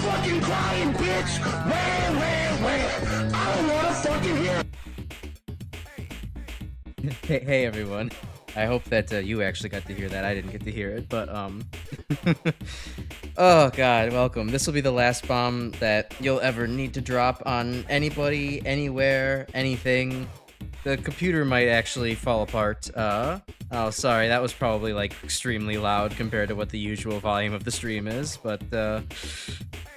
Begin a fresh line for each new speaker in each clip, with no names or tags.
fucking crying, bitch! Where? I don't wanna fucking hear.
Hey everyone. I hope that you actually got to hear that. I didn't get to hear it, but oh god, welcome. This will be the last bomb that you'll ever need to drop on anybody, anywhere, anything. The computer might actually fall apart. Oh, sorry, that was probably like extremely loud compared to what the usual volume of the stream is, but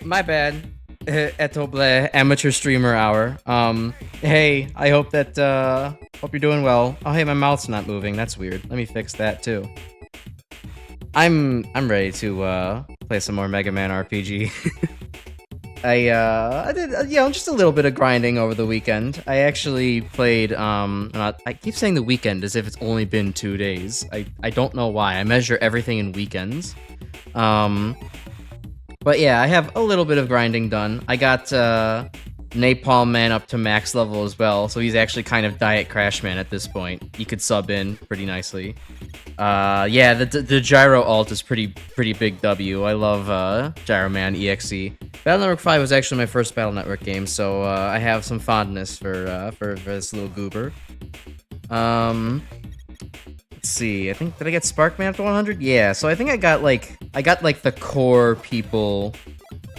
my bad. Etoble amateur streamer hour. Hey, I hope that hope you're doing well. Oh hey, my mouth's not moving. That's weird. Let me fix that too. I'm ready to play some more Mega Man RPG. I did just a little bit of grinding over the weekend. I actually played I keep saying the weekend as if it's only been 2 days. I don't know why. I measure everything in weekends. But yeah, I have a little bit of grinding done. I got Napalm Man up to max level as well, so he's actually kind of Diet Crash Man at this point. He could sub in pretty nicely. Yeah, the Gyro alt is pretty big W. I love Gyro Man EXE. Battle Network 5 was actually my first Battle Network game, so I have some fondness for this little goober. Let's see. I think did I get Sparkman up to 100? Yeah. So I think I got like the core people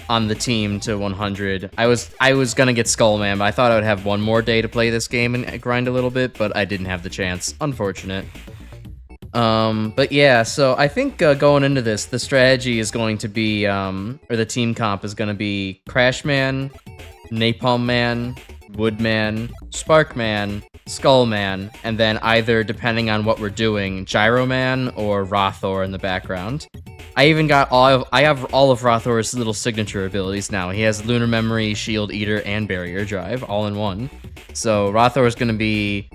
on the team to 100. I was gonna get Skullman, but I thought I would have one more day to play this game and grind a little bit, but I didn't have the chance. Unfortunate. But yeah. So I think going into this, the strategy is going to be or the team comp is going to be Crashman, Napalm Man, Woodman, Sparkman, Skullman, and then either, depending on what we're doing, Gyro Man or Rothor in the background. I even got I have all of Rothor's little signature abilities now. He has Lunar Memory, Shield Eater, and Barrier Drive all in one. So Rothor is going to be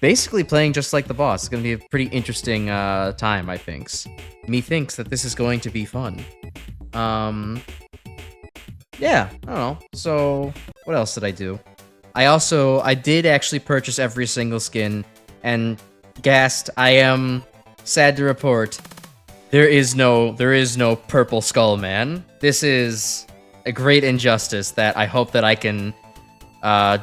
basically playing just like the boss. It's going to be a pretty interesting time, I think. Methinks that this is going to be fun. Yeah, I don't know. So what else did I do? I did actually purchase every single skin, and Gast, I am sad to report, there is no purple Skull Man. This is a great injustice that I hope that I can, a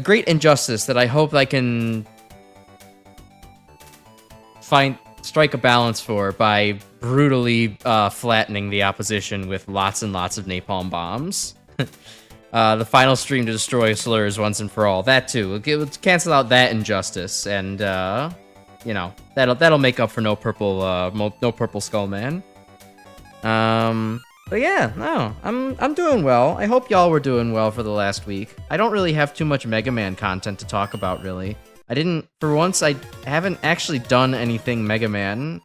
great injustice that I hope I can strike a balance for by brutally flattening the opposition with lots and lots of napalm bombs. The final stream to destroy slurs once and for all. That too. We'll cancel out that injustice, and that'll make up for no purple Skull Man. But yeah, no, I'm doing well. I hope y'all were doing well for the last week. I don't really have too much Mega Man content to talk about, really. For once, I haven't actually done anything Mega Man,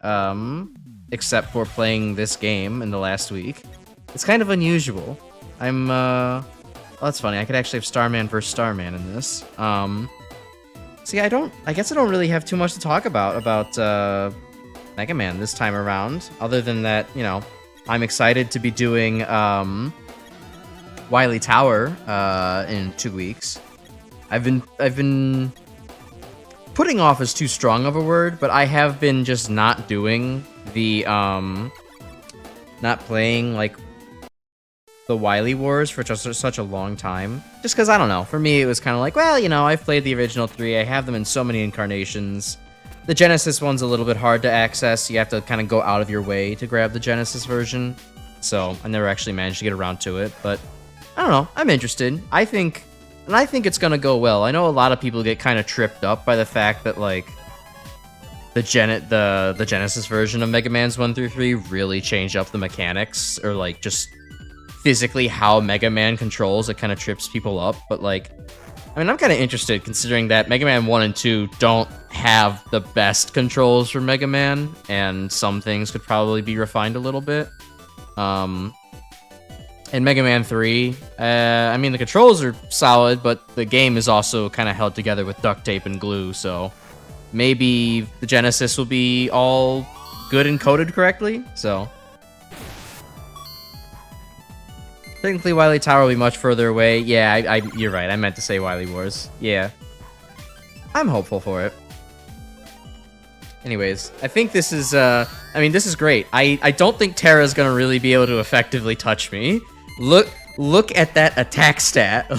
except for playing this game in the last week. It's kind of unusual. Oh, that's funny. I could actually have Starman versus Starman in this. See, I guess I don't really have too much to talk about Mega Man this time around, other than that, I'm excited to be doing Wily Tower in 2 weeks. I've been putting off is too strong of a word, but I have been just not doing the not playing like the Wily Wars for just such a long time. Just because, I don't know, for me it was kind of like, well, I've played the original 3, I have them in so many incarnations. The Genesis one's a little bit hard to access, you have to kind of go out of your way to grab the Genesis version. So, I never actually managed to get around to it, but I don't know, I'm interested. I think it's gonna go well. I know a lot of people get kind of tripped up by the fact that, like, the Genesis version of Mega Man's 1 through 3 really changed up the mechanics, or, like, just physically how Mega Man controls. It kind of trips people up, but like, I mean, I'm kind of interested considering that Mega Man 1 and 2 don't have the best controls for Mega Man, and some things could probably be refined a little bit. In Mega Man 3, I mean, the controls are solid, but the game is also kind of held together with duct tape and glue, so maybe the Genesis will be all good and coded correctly, so technically, Wily Tower will be much further away. Yeah, you're right. I meant to say Wily Wars. Yeah. I'm hopeful for it. Anyways, I think this is, I mean, this is great. I don't think Terra's gonna really be able to effectively touch me. Look at that attack stat.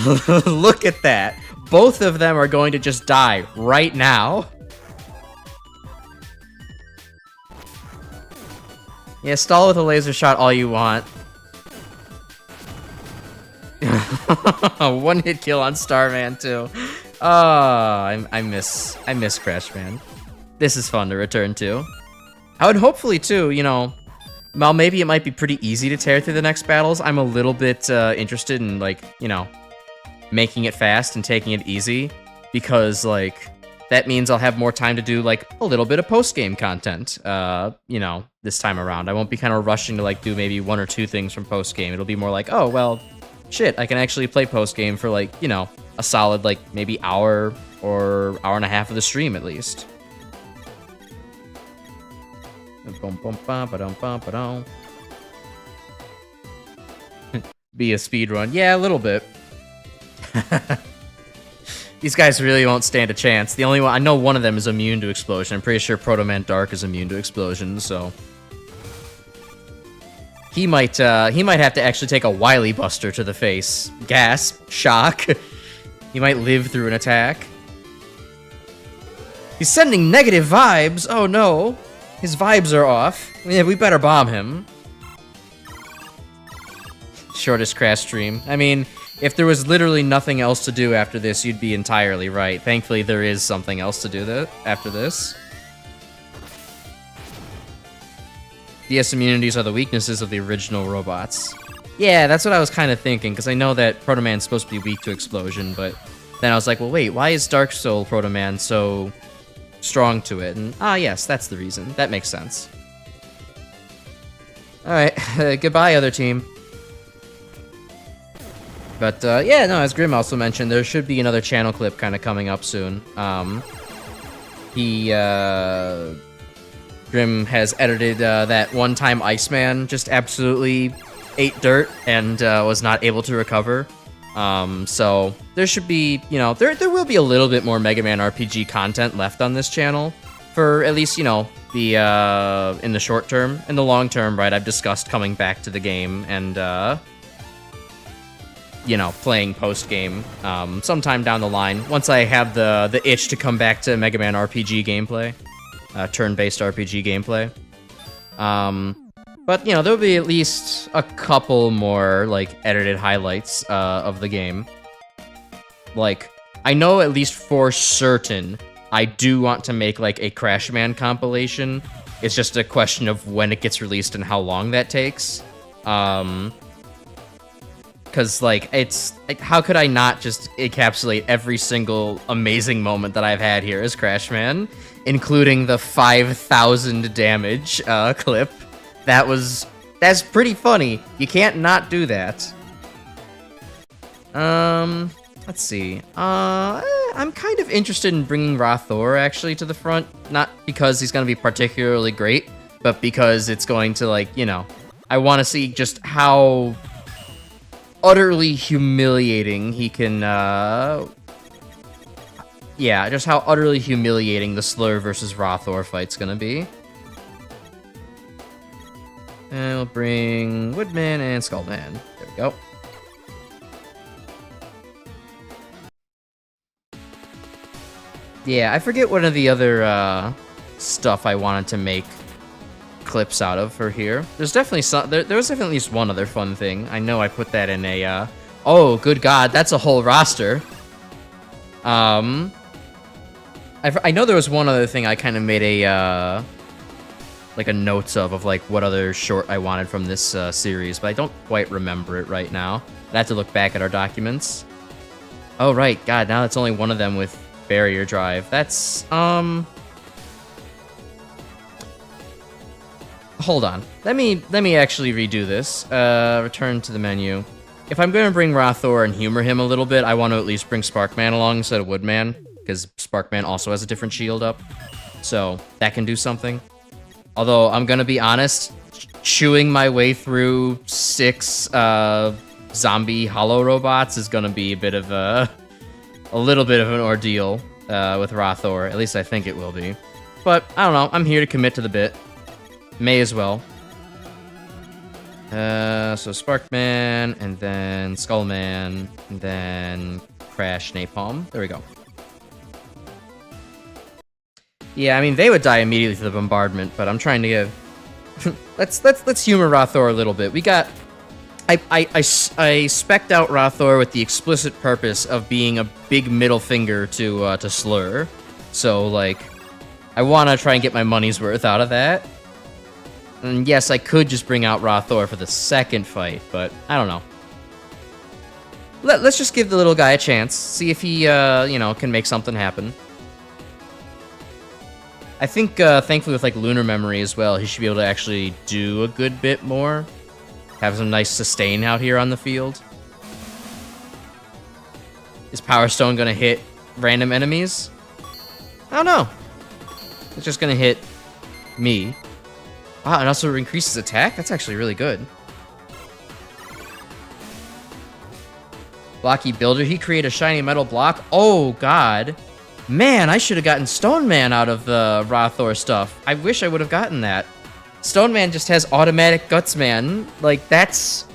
Look at that. Both of them are going to just die right now. Yeah, stall with a laser shot all you want. One hit kill on Starman too. Oh, I miss Crashman. This is fun to return to. I would hopefully too, you know, well, maybe it might be pretty easy to tear through the next battles. I'm a little bit interested in, like, you know, making it fast and taking it easy, because, like, that means I'll have more time to do, like, a little bit of post-game content, you know, this time around. I won't be kind of rushing to, like, do maybe 1 or 2 things from post-game. It'll be more like, oh, well, shit, I can actually play post-game for, like, you know, a solid, like, maybe hour or hour and a half of the stream, at least. Be a speed run. Yeah, a little bit. These guys really won't stand a chance. The only one I know, one of them is immune to explosion. I'm pretty sure Proto Man Dark is immune to explosion, so he might have to actually take a Wily Buster to the face. Gasp, shock. He might live through an attack. He's sending negative vibes. Oh no. His vibes are off. Yeah, we better bomb him. Shortest crash stream. I mean, if there was literally nothing else to do after this, you'd be entirely right. Thankfully, there is something else to do after this. DS immunities are the weaknesses of the original robots. Yeah, that's what I was kind of thinking, because I know that Proto Man's supposed to be weak to explosion, but then I was like, well, wait, why is Dark Soul Proto Man so strong to it? And yes, that's the reason. That makes sense. Alright, goodbye, other team. But yeah, no, as Grim also mentioned, there should be another channel clip kind of coming up soon. Grim has edited that one-time Iceman just absolutely ate dirt and was not able to recover. So there should be, you know, there will be a little bit more Mega Man RPG content left on this channel for at least, you know, the in the short term. In the long term, right, I've discussed coming back to the game and you know, playing post game sometime down the line once I have the itch to come back to Mega Man RPG gameplay, turn-based RPG gameplay. But, you know, there'll be at least a couple more, like, edited highlights of the game. Like, I know at least for certain I do want to make, like, a Crashman compilation. It's just a question of when it gets released and how long that takes. Because, like, it's... Like, how could I not just encapsulate every single amazing moment that I've had here as Crashman, including the 5,000 damage clip? That's pretty funny. You can't not do that. Let's see. I'm kind of interested in bringing Rathor actually to the front, not because he's going to be particularly great, but because it's going to, like, you know, I want to see just how utterly humiliating he can, yeah, just how utterly humiliating the Slur versus Rathor fight's gonna be. And we'll bring Woodman and Skullman. There we go. Yeah, I forget one of the other stuff I wanted to make clips out of for here. There's definitely some. There was definitely at least one other fun thing. I know I put that in a. Oh, good God, that's a whole roster. I know there was one other thing I kind of made a like a notes of like what other short I wanted from this series, but I don't quite remember it right now. I'd have to look back at our documents. Oh right, God, now it's only one of them with barrier drive. That's hold on. Let me actually redo this. Return to the menu. If I'm going to bring Rathor and humor him a little bit, I want to at least bring Sparkman along instead of Woodman, because Sparkman also has a different shield up. So that can do something. Although, I'm going to be honest, chewing my way through 6 zombie hollow robots is going to be a bit of a little bit of an ordeal with Rathor. At least I think it will be. but I don't know. I'm here to commit to the bit. May as well. So Sparkman, and then Skullman, and then Crash Napalm. There we go. Yeah, I mean, they would die immediately to the bombardment, but I'm trying to give... let's humor Rothor a little bit. We got... I spec'd out Rothor with the explicit purpose of being a big middle finger to Slur. So, like, I want to try and get my money's worth out of that. And yes, I could just bring out Rothor for the second fight, but I don't know. Let's just give the little guy a chance. See if he, you know, can make something happen. I think, thankfully with, like, Lunar Memory as well, he should be able to actually do a good bit more. Have some nice sustain out here on the field. Is Power Stone gonna hit random enemies? I don't know. It's just gonna hit me. Wow, and also increases attack? That's actually really good. Blocky Builder, he created a shiny metal block. Oh, God. Man, I should have gotten Stone Man out of the Rothor stuff. I wish I would have gotten that. Stone Man just has automatic Guts Man. Like, that's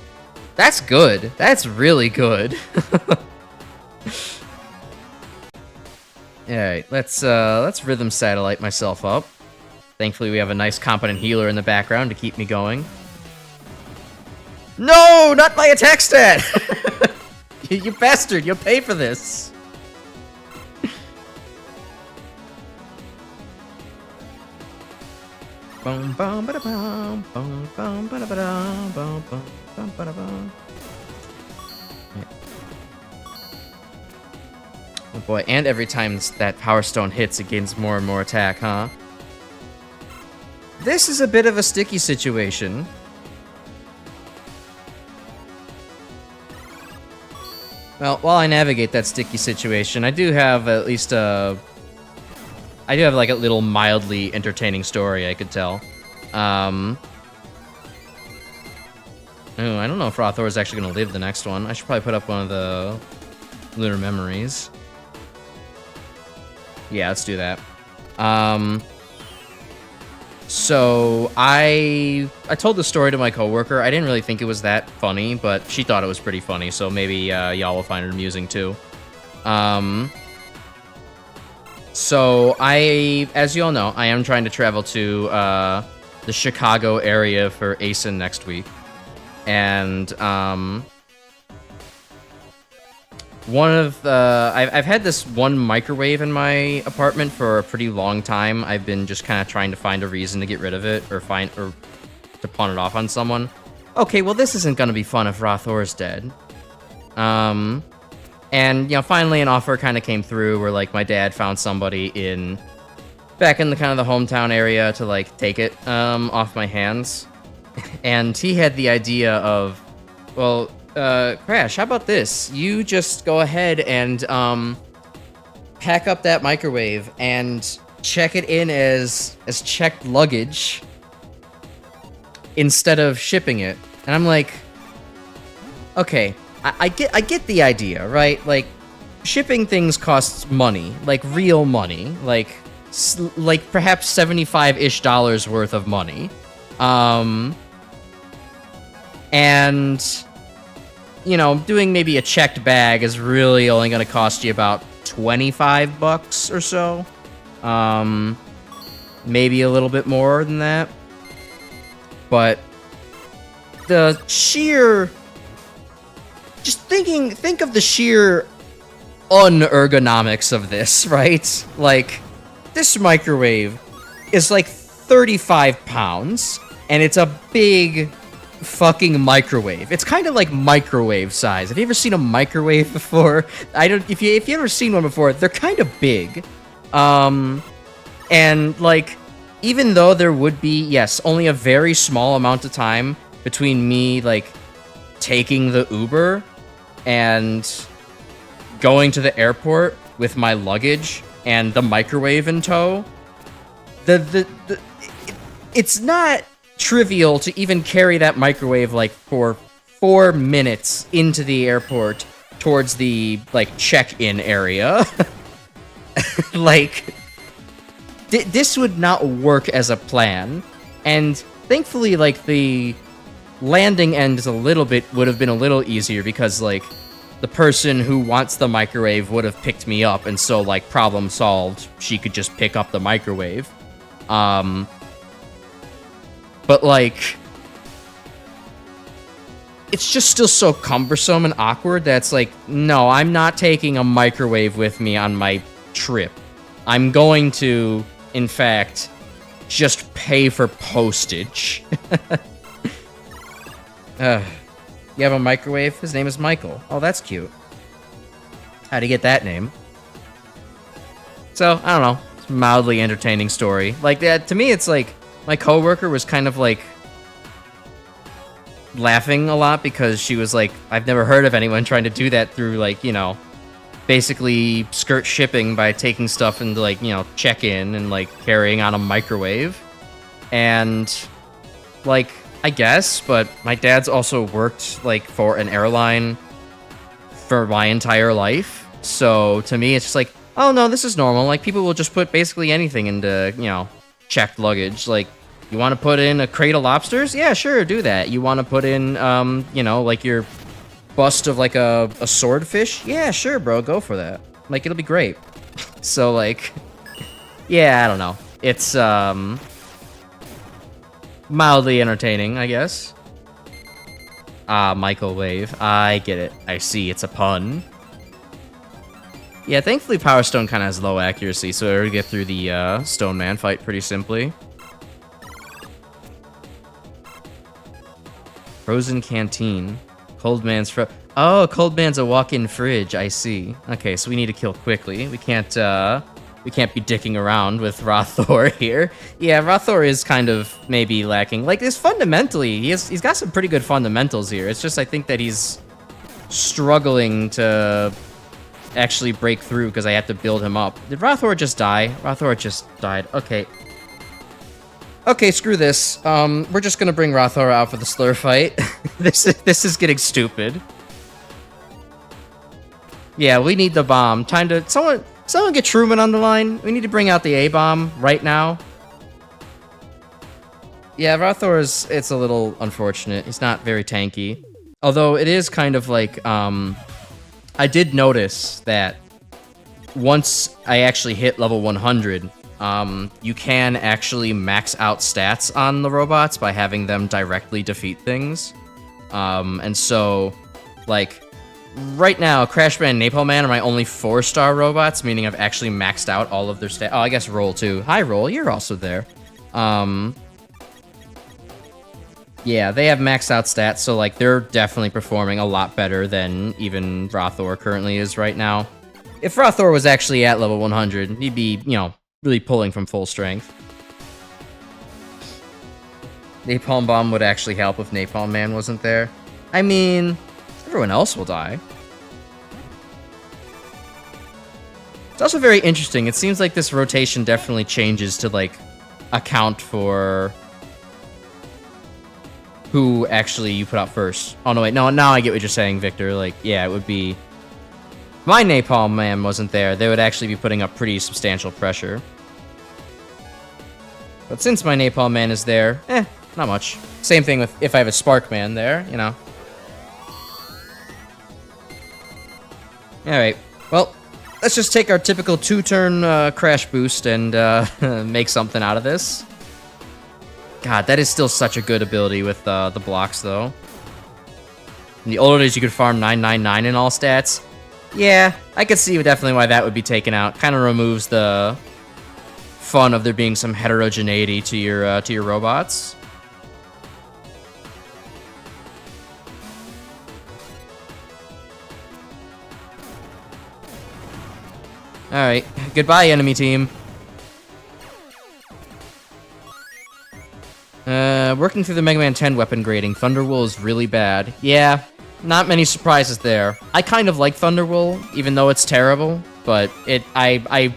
good. That's really good. Alright, let's Rhythm Satellite myself up. Thankfully, we have a nice competent healer in the background to keep me going. No, not my attack stat! You bastard, you'll pay for this. Bum bum ba da bum bum bum ba da ba da bum bum bum ba da bum. Oh boy, and every time that Power Stone hits, it gains more and more attack, huh? This is a bit of a sticky situation. Well, while I navigate that sticky situation, I do have at least a... I do have, like, a little mildly entertaining story I could tell. Oh, I don't know if Rothor is actually going to live the next one. I should probably put up one of the Lunar Memories. Yeah, let's do that. So, I told the story to my coworker. I didn't really think it was that funny, but she thought it was pretty funny, so maybe y'all will find it amusing, too. So, as you all know, I am trying to travel to the Chicago area for ASIN next week. And, I've had this one microwave in my apartment for a pretty long time. I've been just kind of trying to find a reason to get rid of it, or to pawn it off on someone. Okay, well, this isn't gonna be fun if Rothor's dead. And, you know, finally an offer kind of came through where, like, my dad found somebody back in the kind of the hometown area to, like, take it, off my hands. And he had the idea of, well, Crash, how about this? You just go ahead and, pack up that microwave and check it in as checked luggage instead of shipping it. And I'm like, okay, I get the idea, right? Like, shipping things costs money, like real money, like perhaps $75-ish worth of money. And, you know, doing maybe a checked bag is really only going to cost you about $25 or so. Maybe a little bit more than that. But the sheer... Just think of the sheer unergonomics of this, right? Like, this microwave is like 35 pounds, and it's a big fucking microwave. It's kind of like microwave size. Have you ever seen a microwave before? If you ever seen one before, they're kind of big. And like, even though there would be, yes, only a very small amount of time between me, like, taking the Uber and going to the airport with my luggage and the microwave in tow, it's not trivial to even carry that microwave, like, for 4 minutes into the airport towards the, like, check-in area. Like, this would not work as a plan. And thankfully, like, the landing end is would have been a little easier because, like, the person who wants the microwave would have picked me up, and so, like, problem solved. She could just pick up the microwave. But, like, it's just still so cumbersome and awkward that it's like, no, I'm not taking a microwave with me on my trip. I'm going to, in fact, just pay for postage. You have a microwave? His name is Michael. Oh, that's cute. How'd he get that name? So, I don't know. It's a mildly entertaining story. Like, to me, it's like, my coworker was kind of, like, laughing a lot because she was like, I've never heard of anyone trying to do that through, like, you know, basically skirt shipping by taking stuff into, like, you know, check-in and, like, carrying on a microwave. And, like, I guess, but my dad's also worked, like, for an airline for my entire life. So, to me, it's just like, oh, no, this is normal. Like, people will just put basically anything into, you know, checked luggage. Like, you want to put in a crate of lobsters? Yeah, sure, do that. You want to put in, you know, like, your bust of, like, a swordfish? Yeah, sure, bro, go for that. Like, it'll be great. So, like, yeah, I don't know. It's, mildly entertaining, I guess. Microwave. I get it. I see, it's a pun. Yeah, thankfully Power Stone kind of has low accuracy, so it'll get through the, Stone Man fight pretty simply. Frozen Canteen. Cold Man's Oh, Cold Man's a walk-in fridge, I see. Okay, so we need to kill quickly. We can't be dicking around with Rothor here. Yeah, Rothor is kind of maybe lacking. Like, this fundamentally, he's got some pretty good fundamentals here. It's just, I think that he's struggling to actually break through because I have to build him up. Did Rothor just die? Rothor just died. Okay. Okay, screw this. We're just gonna bring Rothor out for the slur fight. This is getting stupid. Yeah, we need the bomb. Time to... Someone get Truman on the line. We need to bring out the A-bomb right now. Yeah, Rothor it's a little unfortunate. He's not very tanky. Although it is kind of like, I did notice that once I actually hit level 100, you can actually max out stats on the robots by having them directly defeat things. And so, like, right now, Crash Man and Napalm Man are my only 4-star robots, meaning I've actually maxed out all of their stats. Oh, I guess Roll, too. Hi, Roll. You're also there. Yeah, they have maxed out stats, so, like, they're definitely performing a lot better than even Rothor currently is right now. If Rothor was actually at level 100, he'd be, you know, really pulling from full strength. Napalm Bomb would actually help if Napalm Man wasn't there. I mean, everyone else will die. It's also very interesting. It seems like this rotation definitely changes to, like, account for who actually you put out first. Oh, no, wait. No, now I get what you're saying, Victor. Like, yeah, it would be... If my Napalm Man wasn't there, they would actually be putting up pretty substantial pressure. But since my Napalm Man is there, not much. Same thing with if I have a Spark Man there, you know. Alright, well, let's just take our typical 2-turn crash boost and make something out of this. God, that is still such a good ability with the blocks, though. In the older days, you could farm 999 in all stats. Yeah, I could see definitely why that would be taken out. Kind of removes the fun of there being some heterogeneity to your robots. Alright, goodbye, enemy team. Working through the Mega Man 10 weapon grading, Thunderwool is really bad. Yeah, not many surprises there. I kind of like Thunderwool, even though it's terrible, but I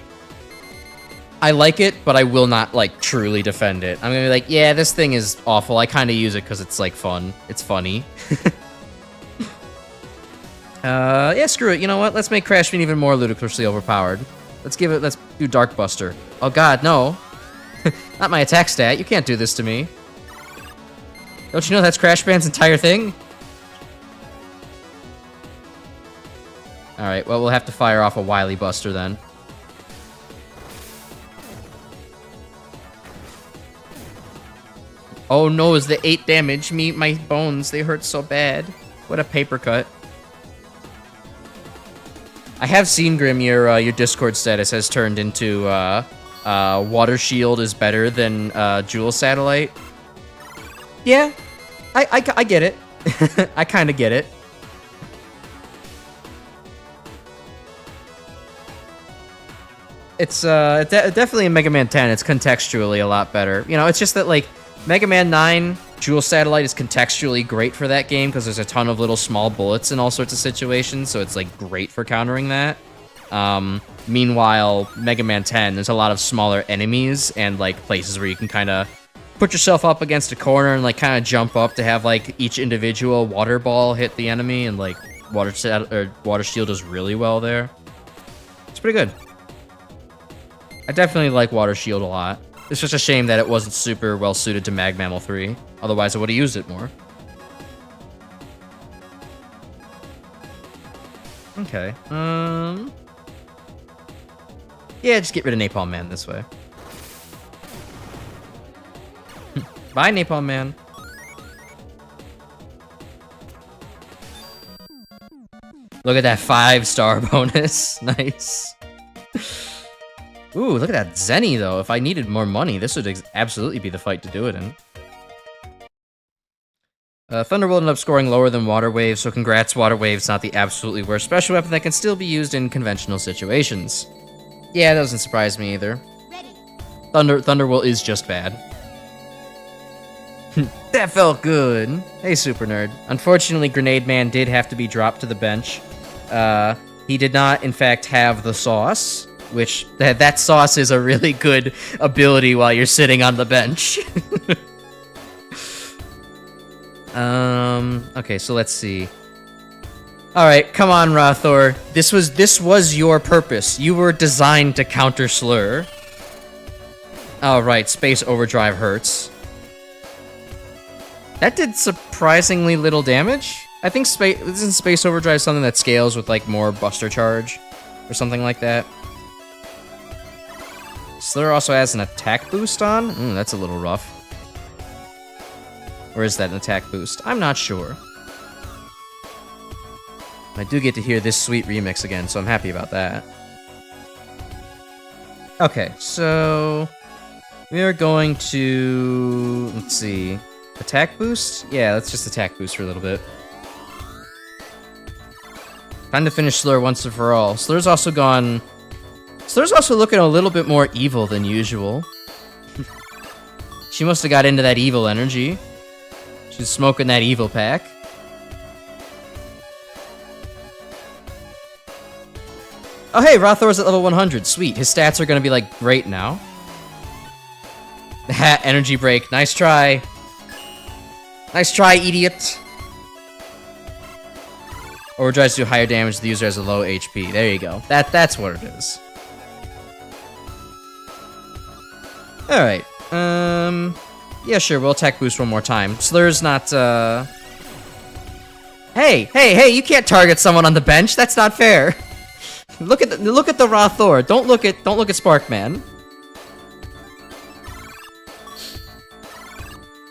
like it, but I will not, like, truly defend it. I'm gonna be like, yeah, this thing is awful. I kind of use it because it's, like, fun. It's funny. Yeah, screw it. You know what? Let's make Crash Man even more ludicrously overpowered. Let's do Dark Buster. Oh god, no. Not my attack stat. You can't do this to me. Don't you know that's Crash Band's entire thing? Alright, well, we'll have to fire off a Wily Buster then. Oh no, is the 8 damage? My bones, they hurt so bad. What a paper cut. I have seen, Grim, your Discord status has turned into, Water Shield is better than, Jewel Satellite. Yeah, I get it. I kinda get it. It's, definitely in Mega Man 10, it's contextually a lot better. You know, it's just that, like, Mega Man 9, Jewel Satellite is contextually great for that game because there's a ton of little small bullets in all sorts of situations, so it's, like, great for countering that. Meanwhile, Mega Man 10, there's a lot of smaller enemies and, like, places where you can kind of put yourself up against a corner and, like, kind of jump up to have, like, each individual water ball hit the enemy, and, like, Water Shield does really well there. It's pretty good. I definitely like Water Shield a lot. It's just a shame that it wasn't super well suited to Mag Mammal 3. Otherwise, I would have used it more. Okay. Yeah, just get rid of Napalm Man this way. Bye, Napalm Man. Look at that 5-star bonus. Nice. Ooh, look at that Zenny, though. If I needed more money, this would absolutely be the fight to do it in. Thunderbolt ended up scoring lower than Water Wave, so congrats, Water Wave's not the absolutely worst special weapon that can still be used in conventional situations. Yeah, that doesn't surprise me either. Thunderbolt is just bad. That felt good. Hey, Super Nerd. Unfortunately, Grenade Man did have to be dropped to the bench. He did not, in fact, have the sauce. Which, that sauce is a really good ability while you're sitting on the bench. Okay, so let's see. Alright, come on, Rothor. This was your purpose. You were designed to counter Slur. Alright, Space Overdrive hurts. That did surprisingly little damage. I think isn't Space Overdrive something that scales with, like, more Buster Charge? Or something like that? Slur also has an attack boost on? That's a little rough. Or is that an attack boost? I'm not sure. I do get to hear this sweet remix again, so I'm happy about that. Okay, so we are going to, let's see, attack boost? Yeah, let's just attack boost for a little bit. Time to finish Slur once and for all. Slur's also looking a little bit more evil than usual. She must have got into that evil energy. She's smoking that evil pack. Oh hey, Rothor's at level 100. Sweet. His stats are gonna be, like, great now. Ha, energy break. Nice try. Nice try, idiot. Overdrives do higher damage to the user as a low HP. There you go. That's what it is. Alright, yeah, sure, we'll attack boost one more time. Slur's not, Hey, you can't target someone on the bench, that's not fair. Look at the Rothor, don't look at Sparkman.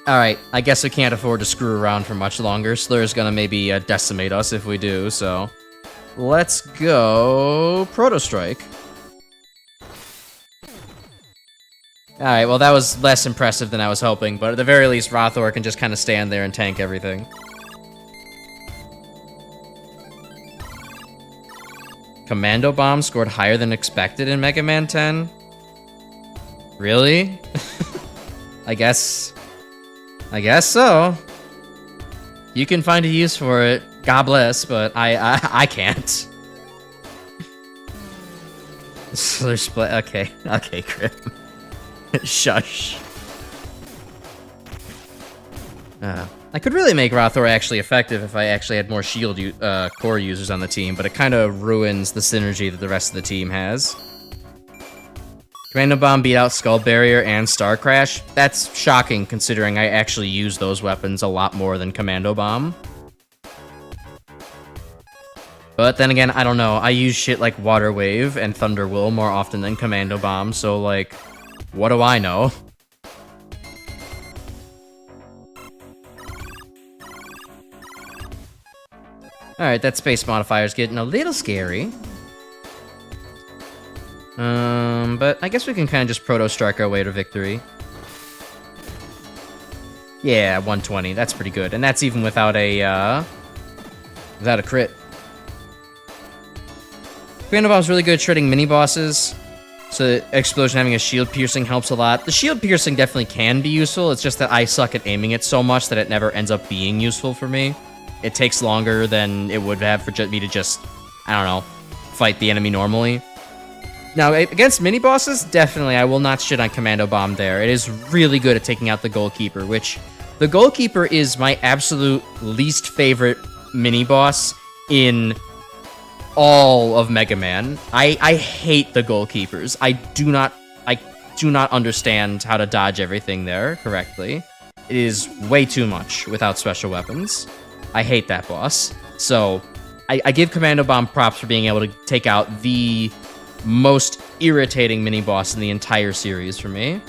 Alright, I guess we can't afford to screw around for much longer. Slur's gonna maybe, decimate us if we do, so... Let's go... Proto Strike. Alright, well that was less impressive than I was hoping, but at the very least Rothor can just kind of stand there and tank everything. Commando Bomb scored higher than expected in Mega Man 10? Really? I guess so. You can find a use for it, God bless, but I can't. Slur split, okay, Grim. Shush. I could really make Rothor actually effective if I actually had more shield core users on the team, but it kind of ruins the synergy that the rest of the team has. Commando Bomb beat out Skull Barrier and Star Crash. That's shocking considering I actually use those weapons a lot more than Commando Bomb. But then again, I don't know. I use shit like Water Wave and Thunder Will more often than Commando Bomb, so like, what do I know? Alright, that space modifier's getting a little scary. But I guess we can kind of just proto-strike our way to victory. Yeah, 120. That's pretty good. And that's even without a crit. Commando Bomb's really good at shredding mini-bosses. So Explosion having a shield piercing helps a lot. The shield piercing definitely can be useful. It's just that I suck at aiming it so much that it never ends up being useful for me. It takes longer than it would have for me to just, I don't know, fight the enemy normally. Now, against mini-bosses, definitely, I will not shit on Commando Bomb there. It is really good at taking out the Goalkeeper, which... The Goalkeeper is my absolute least favorite mini-boss in all of Mega Man. I hate the Goalkeepers. I do not understand how to dodge everything there correctly. It is way too much without special weapons. I hate that boss. So, I give Commando Bomb props for being able to take out the most irritating mini-boss in the entire series for me.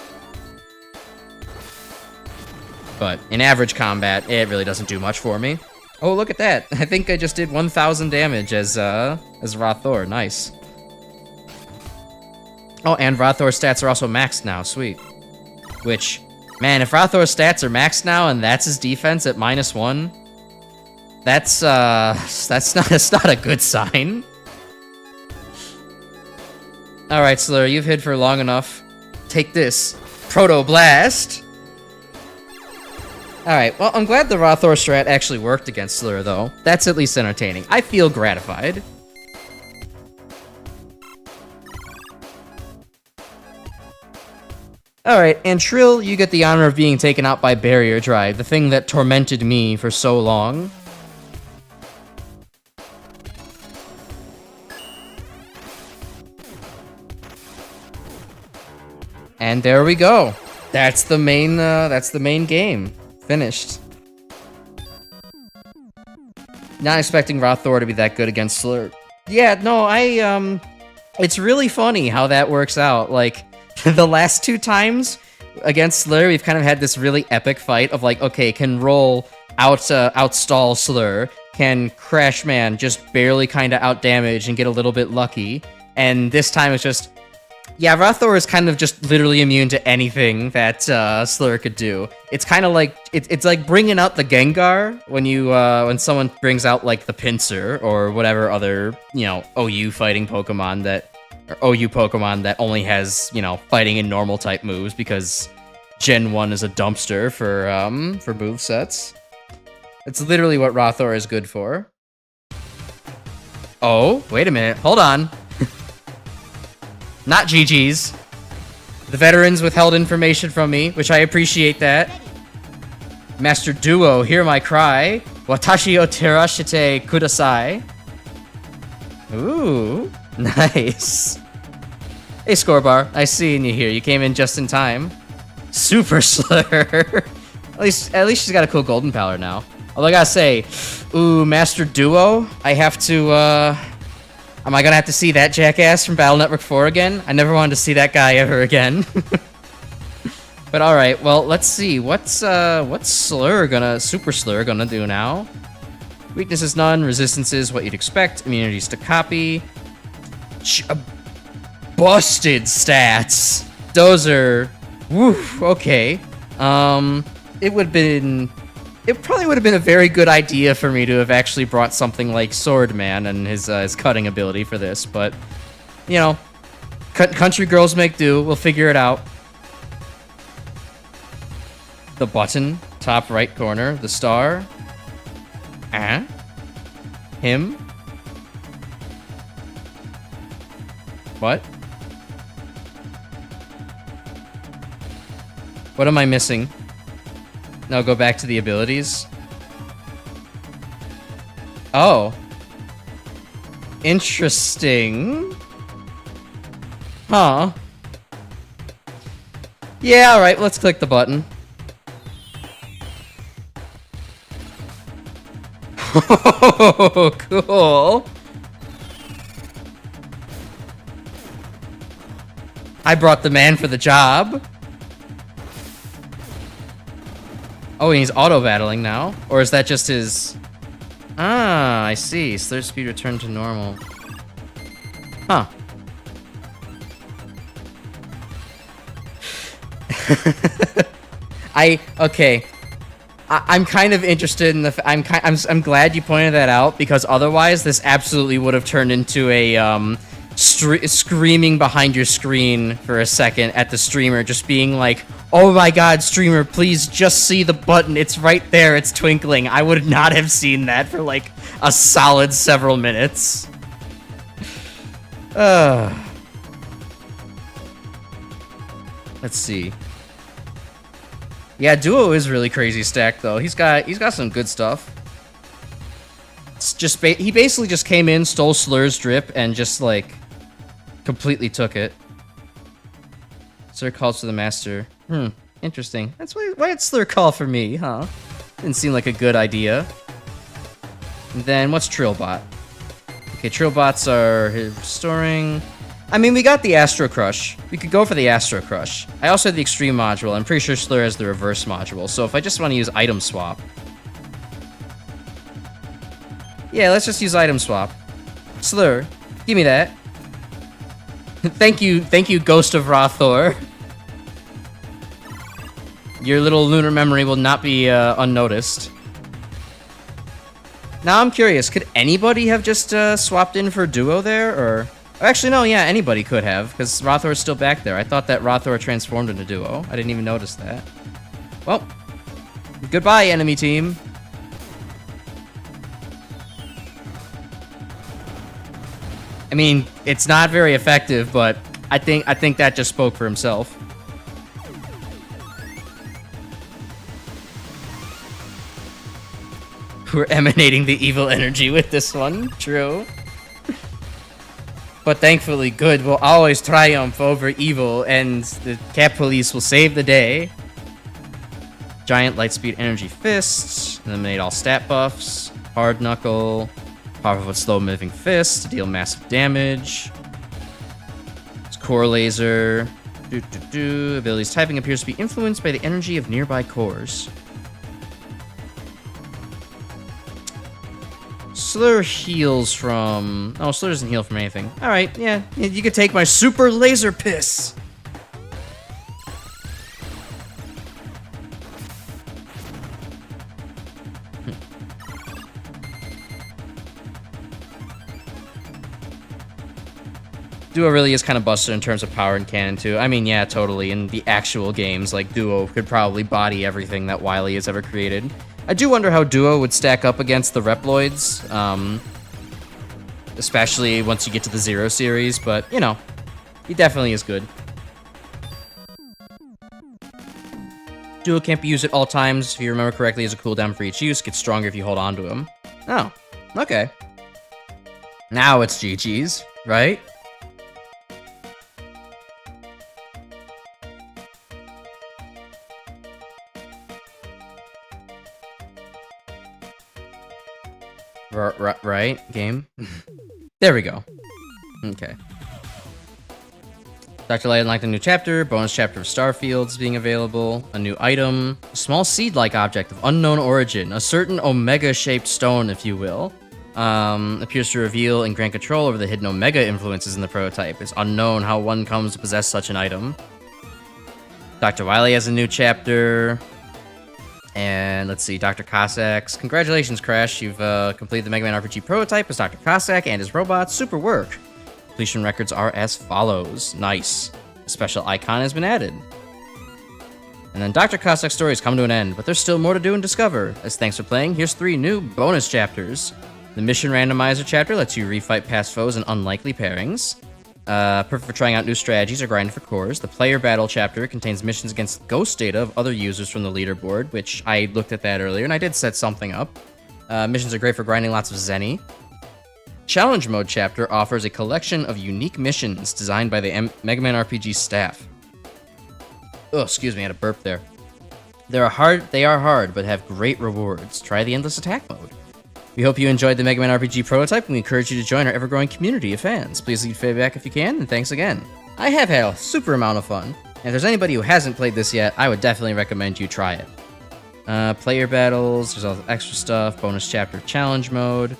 But in average combat, it really doesn't do much for me. Oh, look at that. I think I just did 1,000 damage as Rothor. Nice. Oh, and Rothor's stats are also maxed now. Sweet. Which, man, if Rothor's stats are maxed now and that's his defense at -1, that's not a good sign. Alright, Slur, you've hid for long enough. Take this. Proto Blast! Alright, well, I'm glad the Rothor strat actually worked against Slur, though. That's at least entertaining. I feel gratified. Alright, and Trill, you get the honor of being taken out by Barrier Drive, the thing that tormented me for so long. And there we go. That's the main game. Finished. Not expecting Rothor to be that good against Slur. Yeah, no, it's really funny how that works out. Like, the last 2 times against Slur, we've kind of had this really epic fight of like, okay, can Roll outstall Slur? Can Crash Man just barely kind of outdamage and get a little bit lucky? And this time it's just, yeah, Rothor is kind of just literally immune to anything that Slur could do. It's kind of like it's like bringing out the Gengar when someone brings out like the Pinsir or whatever other OU fighting Pokemon or OU Pokemon that only has fighting and normal type moves because Gen 1 is a dumpster for movesets. It's literally what Rothor is good for. Oh, wait a minute, hold on. Not GG's. The veterans withheld information from me, which I appreciate that. Master Duo, hear my cry. Watashi o terashite kudasai. Ooh, nice. Hey, Scorebar, I seen you here. You came in just in time. Super Slur. at least she's got a cool golden pallor now. Although I gotta say, ooh, Master Duo, I have to, am I gonna have to see that jackass from Battle Network 4 again? I never wanted to see that guy ever again. But alright, well, let's see. What's Super Slur gonna do now? Weaknesses none, resistances what you'd expect, immunities to copy. Busted stats! Those are... Woo, okay. It probably would have been a very good idea for me to have actually brought something like Swordman and his cutting ability for this, but, country girls make do. We'll figure it out. The button, top right corner, the star. Him. What? What am I missing? No, go back to the abilities. Oh. Interesting. Huh. Yeah, alright, let's click the button. Oh, cool. I brought the man for the job. Oh, and he's auto-battling now? Or is that just his... Ah, I see. Slur speed returned to normal. Huh. Okay. I'm kind of interested in the... I'm glad you pointed that out, because otherwise this absolutely would have turned into a, screaming behind your screen for a second at the streamer, just being like, oh my god, streamer, please just see the button. It's right there. It's twinkling. I would not have seen that for like a solid several minutes. Let's see. Yeah, Duo is really crazy stacked though. He's got some good stuff. It's just he basically just came in, stole Slur's drip, and just like completely took it. Slur calls to the master. Interesting. That's why did Slur call for me, huh? Didn't seem like a good idea. And then what's Trillbot? Okay, Trillbots are restoring. I mean, we got the Astro Crush. We could go for the Astro Crush. I also have the Extreme module. I'm pretty sure Slur has the Reverse module. So if I just want to use Item Swap. Yeah, let's just use Item Swap. Slur, give me that. Thank you, Ghost of Rothor. Your little lunar memory will not be unnoticed. Now I'm curious, could anybody have just swapped in for Duo there, or... Actually, no, yeah, anybody could have, because Rothor's still back there. I thought that Rothor transformed into Duo. I didn't even notice that. Well, goodbye, enemy team. I mean, it's not very effective, but I think that just spoke for himself. We're emanating the evil energy with this one. True. But thankfully, good will always triumph over evil, and the Cat Police will save the day. Giant Lightspeed Energy Fist. Eliminate all stat buffs. Hard Knuckle. Powerful slow-moving fist to deal massive damage. It's Core Laser. Ability's typing appears to be influenced by the energy of nearby cores. Slur heals from... Oh, Slur doesn't heal from anything. Alright, yeah. You could take my Super Laser Piss. Duo really is kind of busted in terms of power and cannon, too. I mean, yeah, totally. In the actual games, like, Duo could probably body everything that Wily has ever created. I do wonder how Duo would stack up against the Reploids, especially once you get to the Zero series, but, you know, he definitely is good. Duo can't be used at all times. If you remember correctly, as a cooldown for each use. Gets stronger if you hold on to him. Oh, okay. Now it's GG's, right? Right, game? There we go. Okay. Dr. Light unlocked a new chapter, bonus chapter of Starfields being available, a new item, a small seed-like object of unknown origin, a certain Omega-shaped stone, if you will. Appears to reveal and grant control over the hidden Omega influences in the prototype. It's unknown how one comes to possess such an item. Dr. Wily has a new chapter. And let's see, Dr. Cossack's. Congratulations, Crash. You've completed the Mega Man RPG prototype as Dr. Cossack and his robots. Super work. Completion records are as follows. Nice. A special icon has been added. And then Dr. Cossack's story has come to an end, but there's still more to do and discover. As thanks for playing, here's 3 new bonus chapters. The Mission Randomizer chapter lets you refight past foes in unlikely pairings. Perfect for trying out new strategies or grinding for cores. The Player Battle chapter contains missions against ghost data of other users from the leaderboard, which I looked at that earlier, and I did set something up. Missions are great for grinding lots of Zenny. Challenge Mode chapter offers a collection of unique missions designed by the Mega Man RPG staff. Oh, excuse me, I had a burp there. They are hard, but have great rewards. Try the endless attack mode. We hope you enjoyed the Mega Man RPG prototype, and we encourage you to join our ever-growing community of fans. Please leave feedback if you can, and thanks again. I have had a super amount of fun, and if there's anybody who hasn't played this yet, I would definitely recommend you try it. Player battles, there's all the extra stuff, bonus chapter challenge mode,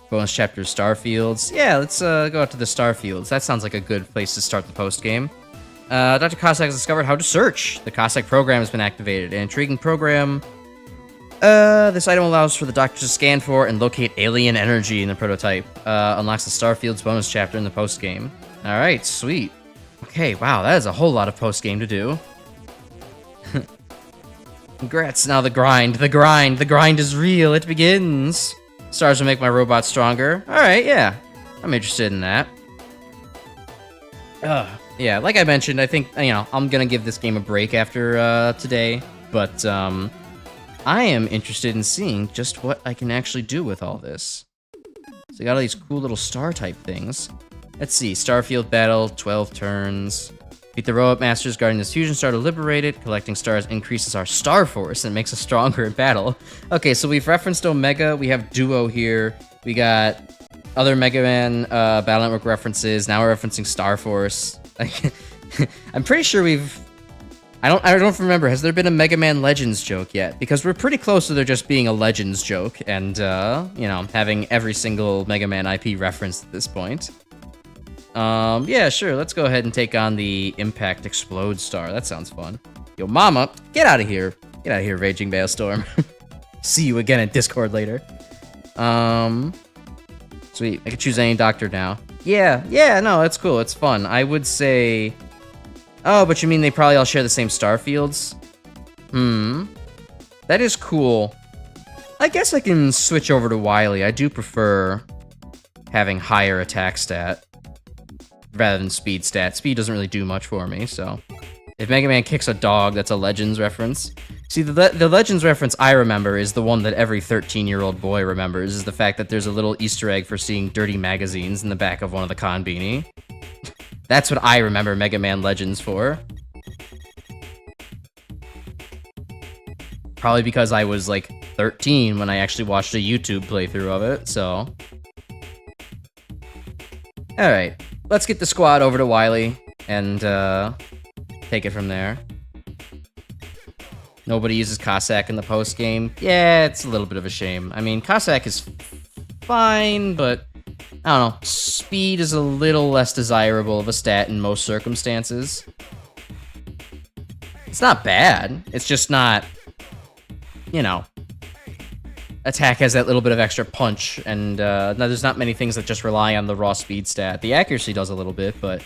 bonus chapter Starfields. Yeah, let's go out to the Starfields. That sounds like a good place to start the post-game. Dr. Cossack has discovered how to search. The Cossack program has been activated. An intriguing program. This item allows for the doctor to scan for and locate alien energy in the prototype. Unlocks the Starfields bonus chapter in the post-game. Alright, sweet. Okay, wow, that is a whole lot of post-game to do. Congrats, now the grind is real, it begins. Stars will make my robot stronger. Alright, yeah, I'm interested in that. Yeah, like I mentioned, I think, I'm gonna give this game a break after, today, but, I am interested in seeing just what I can actually do with all this. So I got all these cool little star-type things. Let's see, Starfield Battle, 12 turns. Beat the Robot Masters guarding this fusion star to liberate it. Collecting stars increases our star force and makes us stronger in battle. Okay, so we've referenced Omega, we have Duo here. We got other Mega Man Battle Network references. Now we're referencing Star Force. I'm pretty sure we've... I don't remember, has there been a Mega Man Legends joke yet? Because we're pretty close to there just being a Legends joke, and, having every single Mega Man IP referenced at this point. Yeah, sure, let's go ahead and take on the Impact Explode Star. That sounds fun. Yo, mama, get out of here. Get out of here, Raging Bailstorm. See you again in Discord later. Sweet, I can choose any doctor now. Yeah, no, it's cool, it's fun. I would say... Oh, but you mean they probably all share the same star fields? That is cool. I guess I can switch over to Wily. I do prefer having higher attack stat rather than speed stat. Speed doesn't really do much for me, so... If Mega Man kicks a dog, that's a Legends reference. See, the Legends reference I remember is the one that every 13-year-old boy remembers, is the fact that there's a little Easter egg for seeing dirty magazines in the back of one of the Konbini. That's what I remember Mega Man Legends for. Probably because I was, like, 13 when I actually watched a YouTube playthrough of it, so... Alright, let's get the squad over to Wily, and, take it from there. Nobody uses Cossack in the post-game. Yeah, it's a little bit of a shame. I mean, Cossack is fine, but... I don't know, speed is a little less desirable of a stat in most circumstances. It's not bad, it's just not, attack has that little bit of extra punch, and there's not many things that just rely on the raw speed stat. The accuracy does a little bit, but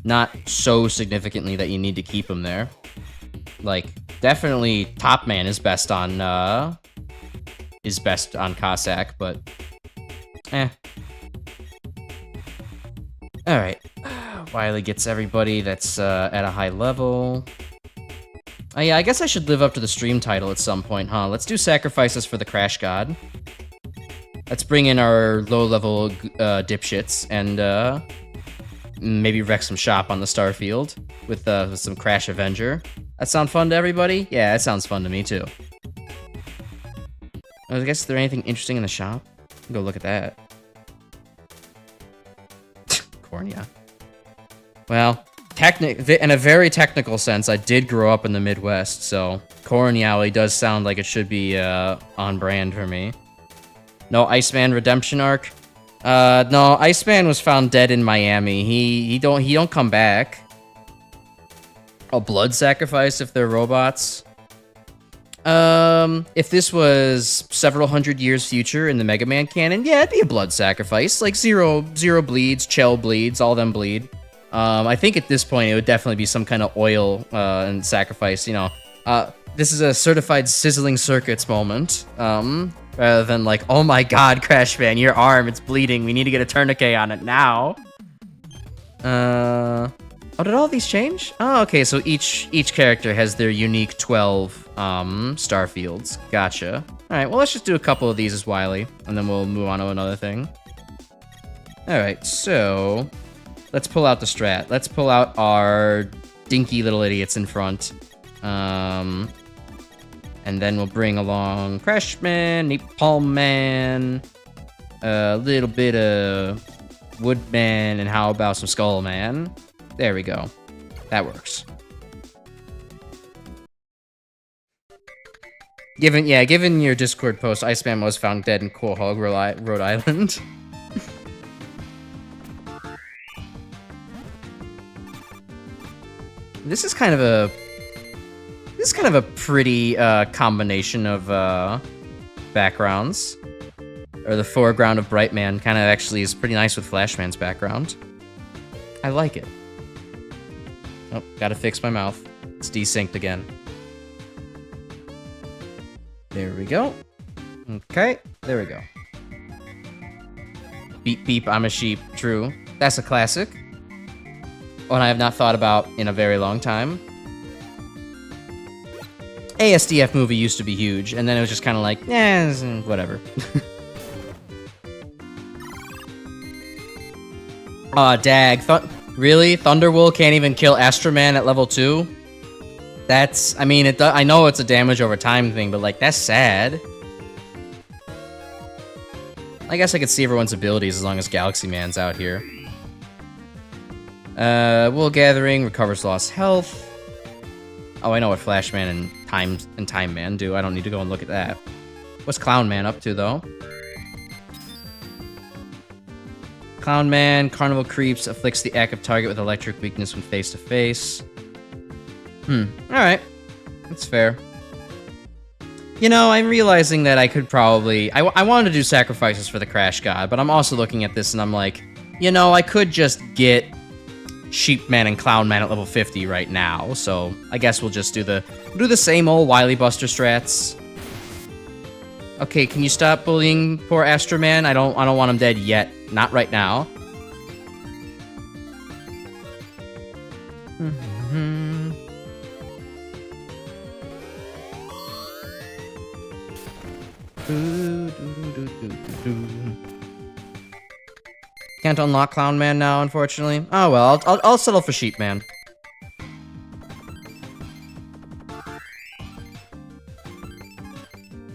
not so significantly that you need to keep him there. Like, definitely Top Man is best on Cossack, but Alright, Wily gets everybody that's at a high level. Oh yeah, I guess I should live up to the stream title at some point, huh? Let's do sacrifices for the Crash God. Let's bring in our low-level dipshits and maybe wreck some shop on the Starfield with some Crash Avenger. That sound fun to everybody? Yeah, that sounds fun to me too. I guess is there anything interesting in the shop? I'll go look at that. Cornea. Well, in a very technical sense, I did grow up in the Midwest, so Cornea does sound like it should be on brand for me. No Iceman redemption arc? No, Iceman was found dead in Miami. He don't come back. A blood sacrifice if they're robots. If this was several hundred years future in the Mega Man canon, yeah, it'd be a blood sacrifice. Like, Zero bleeds, Chell bleeds, all them bleed. I think at this point it would definitely be some kind of oil, and sacrifice, this is a certified sizzling circuits moment, rather than like, oh my god, Crash Man, your arm, it's bleeding, we need to get a tourniquet on it now. Oh, did all these change? Oh, okay, so each character has their unique 12 star fields. Gotcha. Alright, well, let's just do a couple of these as Wily, and then we'll move on to another thing. Alright, so let's pull out the strat. Let's pull out our dinky little idiots in front. And then we'll bring along Crashman, Napalm Man, a little bit of Woodman, and how about some Skullman? There we go. That works. Given your Discord post, Iceman was found dead in Quahog, Rhode Island. This is kind of a pretty combination of backgrounds. Or the foreground of Brightman kind of actually is pretty nice with Flashman's background. I like it. Oh, gotta fix my mouth. It's desynced again. There we go. Okay, there we go. Beep beep, I'm a sheep. True. That's a classic. One I have not thought about in a very long time. ASDF movie used to be huge, and then it was just kind of like, eh, whatever. Aw, dag. Really? Thunderwool can't even kill Astroman at level 2? That's... I mean, I know it's a damage over time thing, but, like, that's sad. I guess I could see everyone's abilities as long as Galaxy Man's out here. Wool Gathering recovers lost health. Oh, I know what Flashman and Time Man do. I don't need to go and look at that. What's Clown Man up to, though? Clown Man, Carnival Creeps, afflicts the active target with electric weakness when face to face. Alright. That's fair. You know, I'm realizing that I could probably... I wanted to do sacrifices for the Crash God, but I'm also looking at this and I'm like, you know, I could just get Sheepman and Clownman at level 50 right now, so I guess we'll just do the same old Wily Buster strats. Okay, can you stop bullying poor Astroman? I don't want him dead yet. Not right now. Can't unlock Clown Man now, unfortunately. Oh well, I'll settle for Sheep Man.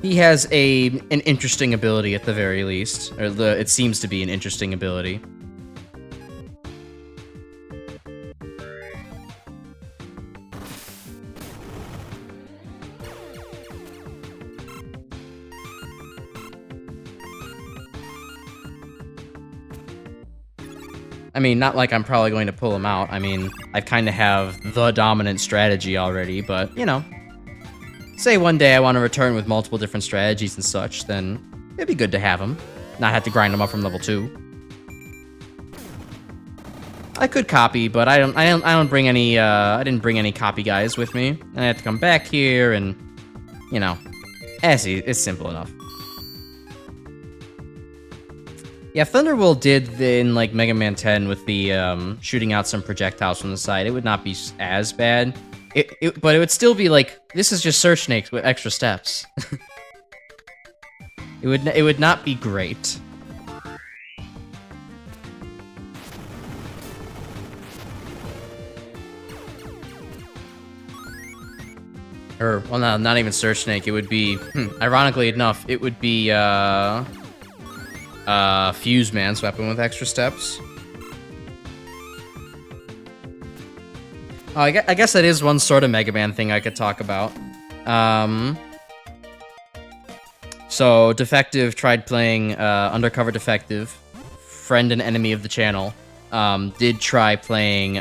He has an interesting ability at the very least, or it seems to be an interesting ability. I mean, not like I'm probably going to pull him out. I mean, I kind of have the dominant strategy already, but, you know. Say one day I want to return with multiple different strategies and such, then it'd be good to have him. Not have to grind him up from level 2. I could copy, but I don't bring any, I didn't bring any copy guys with me. I had to come back here and, you know, it's simple enough. Yeah, Thunderwool did in, like, Mega Man 10 with the, shooting out some projectiles from the side. It would not be as bad. But it would still be like, this is just Search Snakes with extra steps. It would not be great. Or, well, no, not even Search Snake. It would be, ironically enough, it would be, Fuse Man's weapon with extra steps. Oh, I guess that is one sort of Mega Man thing I could talk about. So, Defective tried playing Undercover Defective, friend and enemy of the channel. Did try playing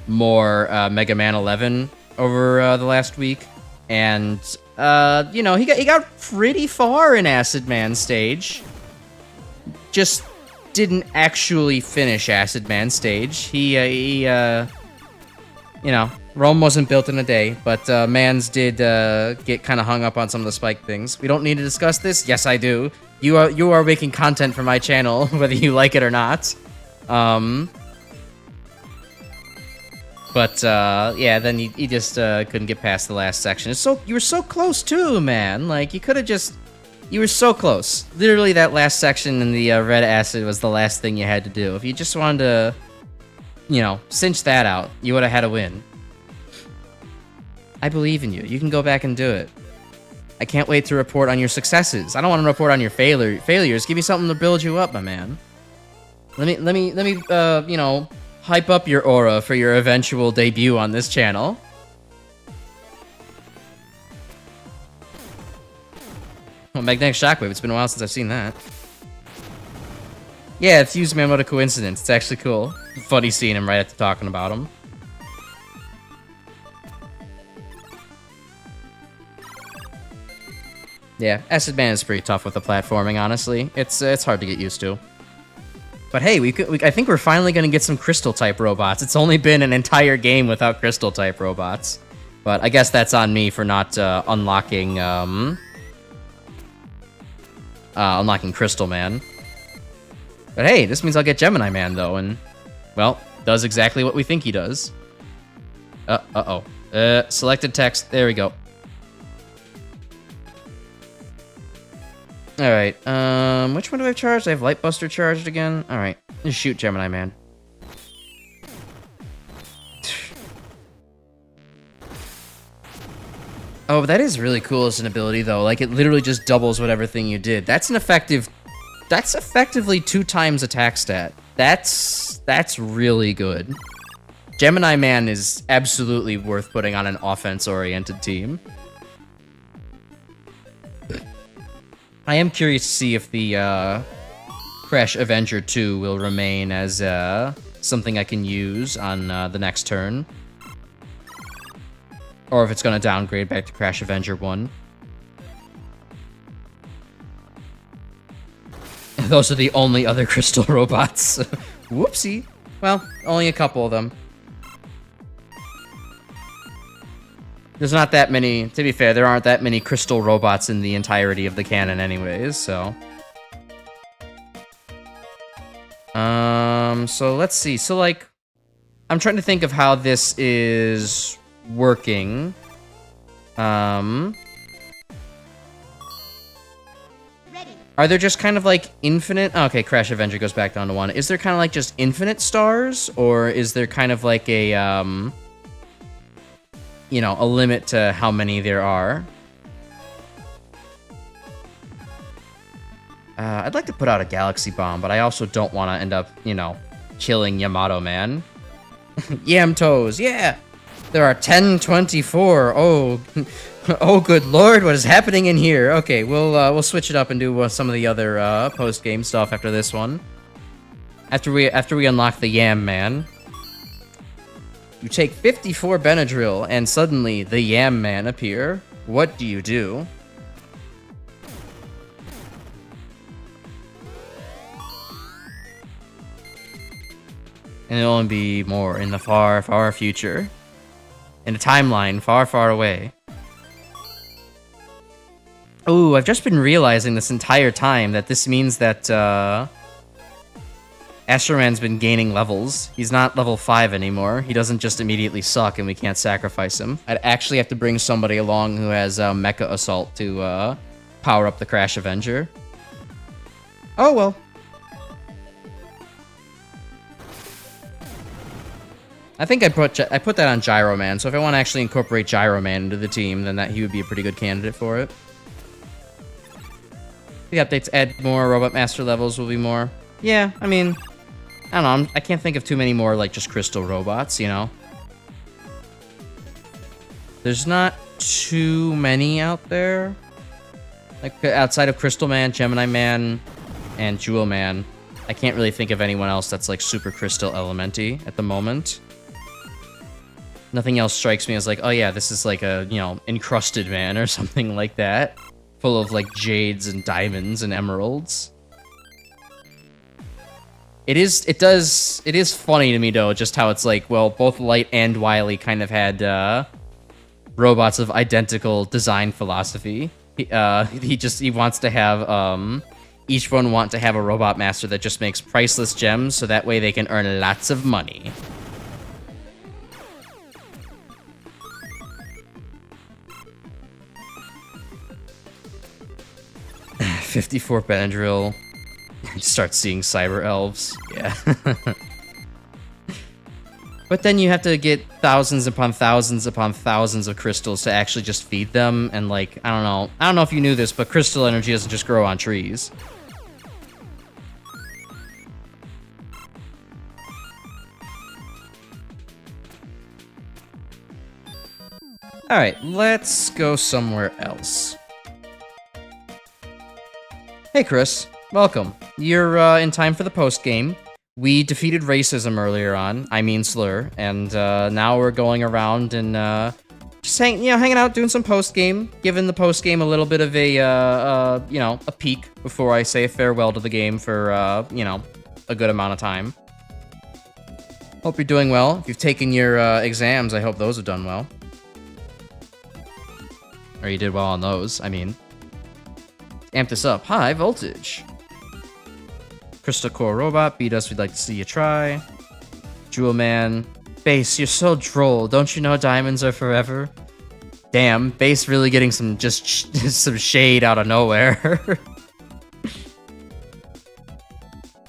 more Mega Man 11 over the last week, and you know, he got pretty far in Acid Man stage. Just didn't actually finish Acid Man stage. He you know, Rome wasn't built in a day, but Mans did get kind of hung up on some of the spike things. We don't need to discuss this. Yes, I do. You are making content for my channel, whether you like it or not. But yeah, then you just couldn't get past the last section. You were so close too, man. Like, you could have just... You were so close. Literally, that last section in the red acid was the last thing you had to do. If you just wanted to you know, cinched that out, you would have had a win. I believe in you. You can go back and do it. I can't wait to report on your successes. I don't want to report on your failures. Give me something to build you up, my man. Let me, you know, hype up your aura for your eventual debut on this channel. Oh, magnetic shockwave. It's been a while since I've seen that. Yeah, it's used, man. What a coincidence. It's actually cool. Funny seeing him right after talking about him. Yeah, Acid Man is pretty tough with the platforming, honestly. It's hard to get used to. But hey, I think we're finally going to get some Crystal-type robots. It's only been an entire game without Crystal-type robots. But I guess that's on me for not unlocking Crystal Man. But hey, this means I'll get Gemini Man, though, and, well, does exactly what we think he does. Uh-oh. Selected text. There we go. Alright, which one do I have charged? I have Light Buster charged again? Alright, just shoot Gemini Man. Oh, but that is really cool as an ability, though. Like, it literally just doubles whatever thing you did. That's effectively 2 times attack stat. That's really good. Gemini Man is absolutely worth putting on an offense-oriented team. I am curious to see if the Crash Avenger 2 will remain as something I can use on the next turn. Or if it's going to downgrade back to Crash Avenger 1. Those are the only other crystal robots. Whoopsie. Well, only a couple of them. There's not that many, to be fair, there aren't that many crystal robots in the entirety of the canon anyways, so. So let's see. So, like, I'm trying to think of how this is working. Are there just kind of like infinite? Okay, Crash Avenger goes back down to 1. Is there kind of like just infinite stars? Or is there kind of like a, you know, a limit to how many there are? I'd like to put out a Galaxy Bomb, but I also don't want to end up, you know, killing Yamato Man. Yam Toes, yeah! There are 1024. Oh, oh, good lord, what is happening in here? Okay, we'll switch it up and do some of the other post-game stuff after this one. After we unlock the Yam Man. You take 54 Benadryl, and suddenly the Yam Man appear. What do you do? And it'll only be more in the far, far future. In a timeline far, far away. Ooh, I've just been realizing this entire time that this means that, Astro Man's been gaining levels. He's not level 5 anymore. He doesn't just immediately suck and we can't sacrifice him. I'd actually have to bring somebody along who has Mecha Assault to power up the Crash Avenger. Oh well. I think I put that on Gyro Man, so if I want to actually incorporate Gyro Man into the team, then he would be a pretty good candidate for it. The updates add more Robot Master levels will be more. Yeah, I mean, I don't know, I can't think of too many more, like, just crystal robots, you know? There's not too many out there. Like, outside of Crystal Man, Gemini Man, and Jewel Man, I can't really think of anyone else that's, like, super crystal elementy at the moment. Nothing else strikes me as like, oh yeah, this is like a, you know, encrusted man or something like that. Full of, like, jades and diamonds and emeralds. It is funny to me, though, just how it's like, well, both Light and Wily kind of had, robots of identical design philosophy. He wants to have, each one want to have a robot master that just makes priceless gems, so that way they can earn lots of money. $54 Benadryl. Start seeing cyber elves. Yeah. But then you have to get thousands upon thousands upon thousands of crystals to actually just feed them, and like, I don't know if you knew this, but crystal energy doesn't just grow on trees. Alright, let's go somewhere else. Hey Chris, welcome. You're in time for the post-game. We defeated racism earlier on, I mean slur, and now we're going around and just hanging out, doing some post-game, giving the post-game a little bit of a, a peek before I say farewell to the game for, a good amount of time. Hope you're doing well. If you've taken your exams, I hope those have done well. Or you did well on those, I mean. Amp this up. High voltage. Crystal Core Robot, beat us, we'd like to see you try. Jewel Man. Base, you're so droll. Don't you know diamonds are forever? Damn, Base really getting some, some shade out of nowhere.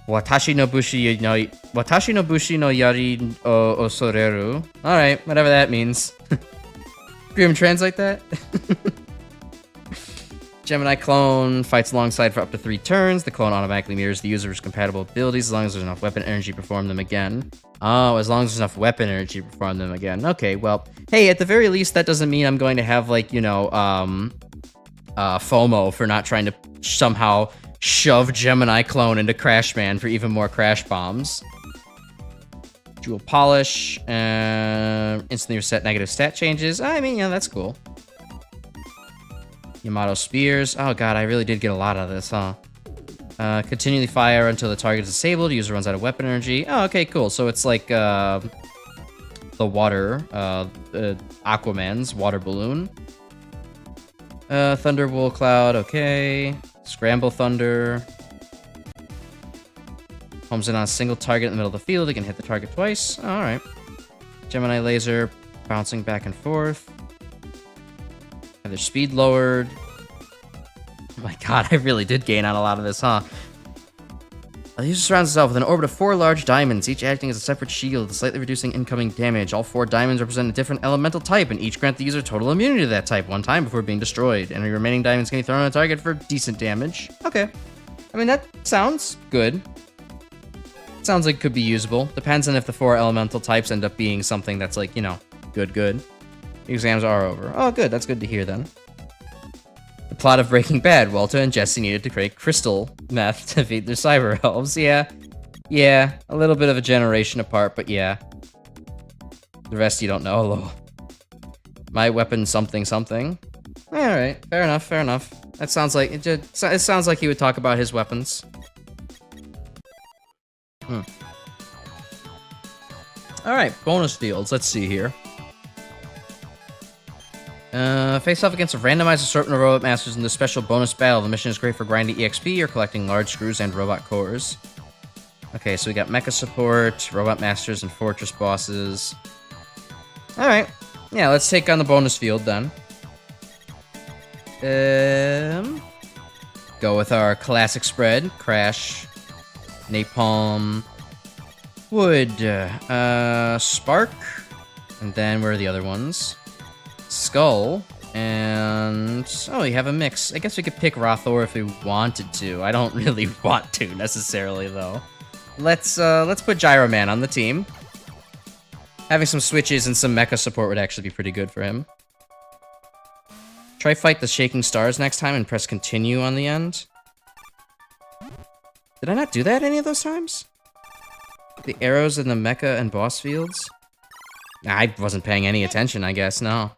Watashi no bushi no yari o osoreru. Alright, whatever that means. Grim, translate that? Gemini clone fights alongside for up to 3 turns. The clone automatically mirrors the user's compatible abilities as long as there's enough weapon energy to perform them again. Oh, as long as there's enough weapon energy to perform them again. Okay, well, hey, at the very least, that doesn't mean I'm going to have, like, FOMO for not trying to somehow shove Gemini clone into Crash Man for even more crash bombs. Jewel Polish, instantly reset negative stat changes. I mean, yeah, that's cool. Yamato Spears. Oh god, I really did get a lot out of this, huh? Continually fire until the target is disabled. User runs out of weapon energy. Oh, okay, cool. So it's like the water, Aquaman's water balloon. Thunder Wool Cloud, okay. Scramble Thunder. Homes in on a single target in the middle of the field. It can hit the target twice. Oh, alright. Gemini Laser, bouncing back and forth. Have their speed lowered. Oh my god, I really did gain on a lot of this, huh? The user surrounds himself with an orbit of 4 large diamonds, each acting as a separate shield, slightly reducing incoming damage. All 4 diamonds represent a different elemental type, and each grant the user total immunity to that type one time before being destroyed. And the remaining diamonds can be thrown at a target for decent damage. Okay. I mean, that sounds good. Sounds like it could be usable. Depends on if the 4 elemental types end up being something that's like, good. The exams are over. Oh, good. That's good to hear, then. The plot of Breaking Bad. Walter and Jesse needed to create crystal meth to feed their cyber elves. Yeah. Yeah. A little bit of a generation apart, but yeah. The rest you don't know. Lol. My weapon something. Alright. Fair enough. That sounds like... It sounds like he would talk about his weapons. Alright. Bonus fields. Let's see here. Face off against a randomized assortment of robot masters in this special bonus battle. The mission is great for grinding EXP or collecting large screws and robot cores. Okay, so we got mecha support, robot masters, and fortress bosses. Alright. Yeah, let's take on the bonus field then. Go with our classic spread. Crash, Napalm, Wood, Spark, and then where are the other ones? Skull, and... oh, we have a mix. I guess we could pick Rothor if we wanted to. I don't really want to, necessarily, though. Let's put Gyro Man on the team. Having some switches and some mecha support would actually be pretty good for him. Try fight the Shaking Stars next time and press continue on the end. Did I not do that any of those times? The arrows in the mecha and boss fields? I wasn't paying any attention, I guess, no.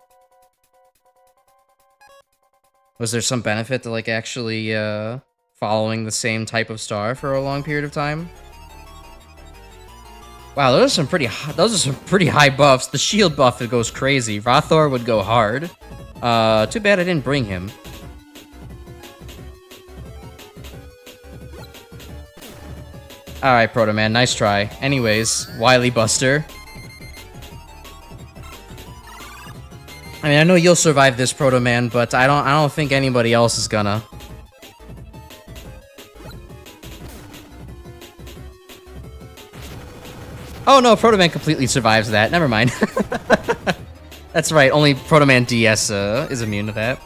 Was there some benefit to, like, actually, following the same type of star for a long period of time? Wow, those are some pretty high buffs. The shield buff, it goes crazy. Rothor would go hard. Too bad I didn't bring him. Alright, Proto Man, nice try. Anyways, Wily Buster. I mean, I know you'll survive this, Proto Man, but I don't think anybody else is gonna. Oh no, Proto Man completely survives that. Never mind. That's right, only Proto Man DS is immune to that.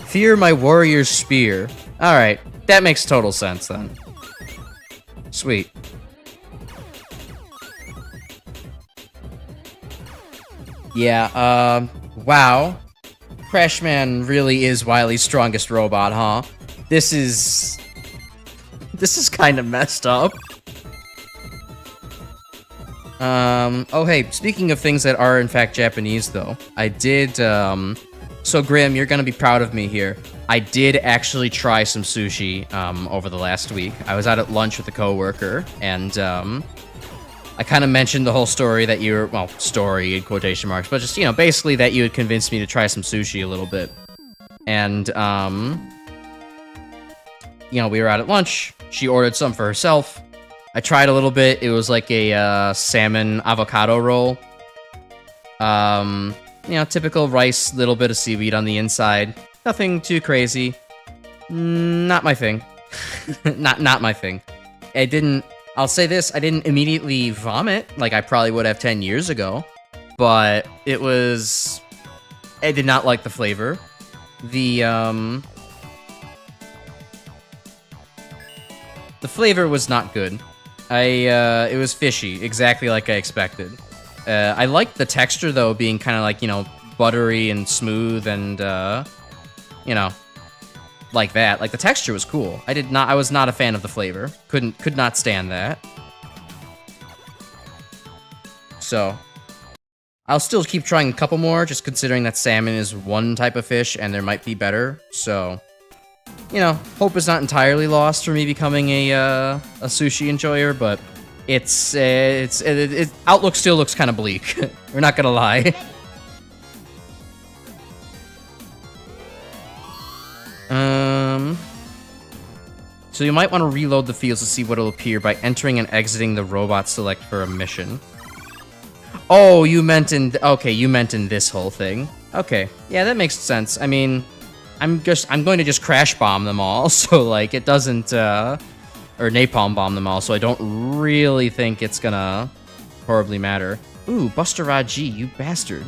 Fear my warrior's spear. Alright, that makes total sense then. Sweet. Yeah, wow. Crashman really is Wily's strongest robot, huh? This is kind of messed up. Oh hey, speaking of things that are in fact Japanese though, I did, so Grim, you're gonna be proud of me here. I did actually try some sushi, over the last week. I was out at lunch with a coworker, and, I kind of mentioned the whole story that you were, well, story in quotation marks, but just, you know, basically that you had convinced me to try some sushi a little bit. And, you know, we were out at lunch, she ordered some for herself. I tried a little bit. It was like a salmon avocado roll. You know, typical rice, little bit of seaweed on the inside. Nothing too crazy. Not my thing. not my thing. I'll say this, I didn't immediately vomit like I probably would have 10 years ago, but I did not like the flavor. The flavor was not good. It was fishy, exactly like I expected. I liked the texture, though, being kind of like, you know, buttery and smooth and, you know, like that. Like, the texture was cool. I was not a fan of the flavor. Could not stand that. So, I'll still keep trying a couple more, just considering that salmon is one type of fish and there might be better, so... You know, hope is not entirely lost for me becoming a sushi enjoyer, but outlook still looks kind of bleak. We're not gonna lie. So you might want to reload the fields to see what will appear by entering and exiting the robot select for a mission. Oh, you meant in this whole thing. Okay, yeah, that makes sense. I mean, I'm going to just crash bomb them all, so like it doesn't or napalm bomb them all, so I don't really think it's gonna horribly matter. Ooh, Buster Rod G, you bastard.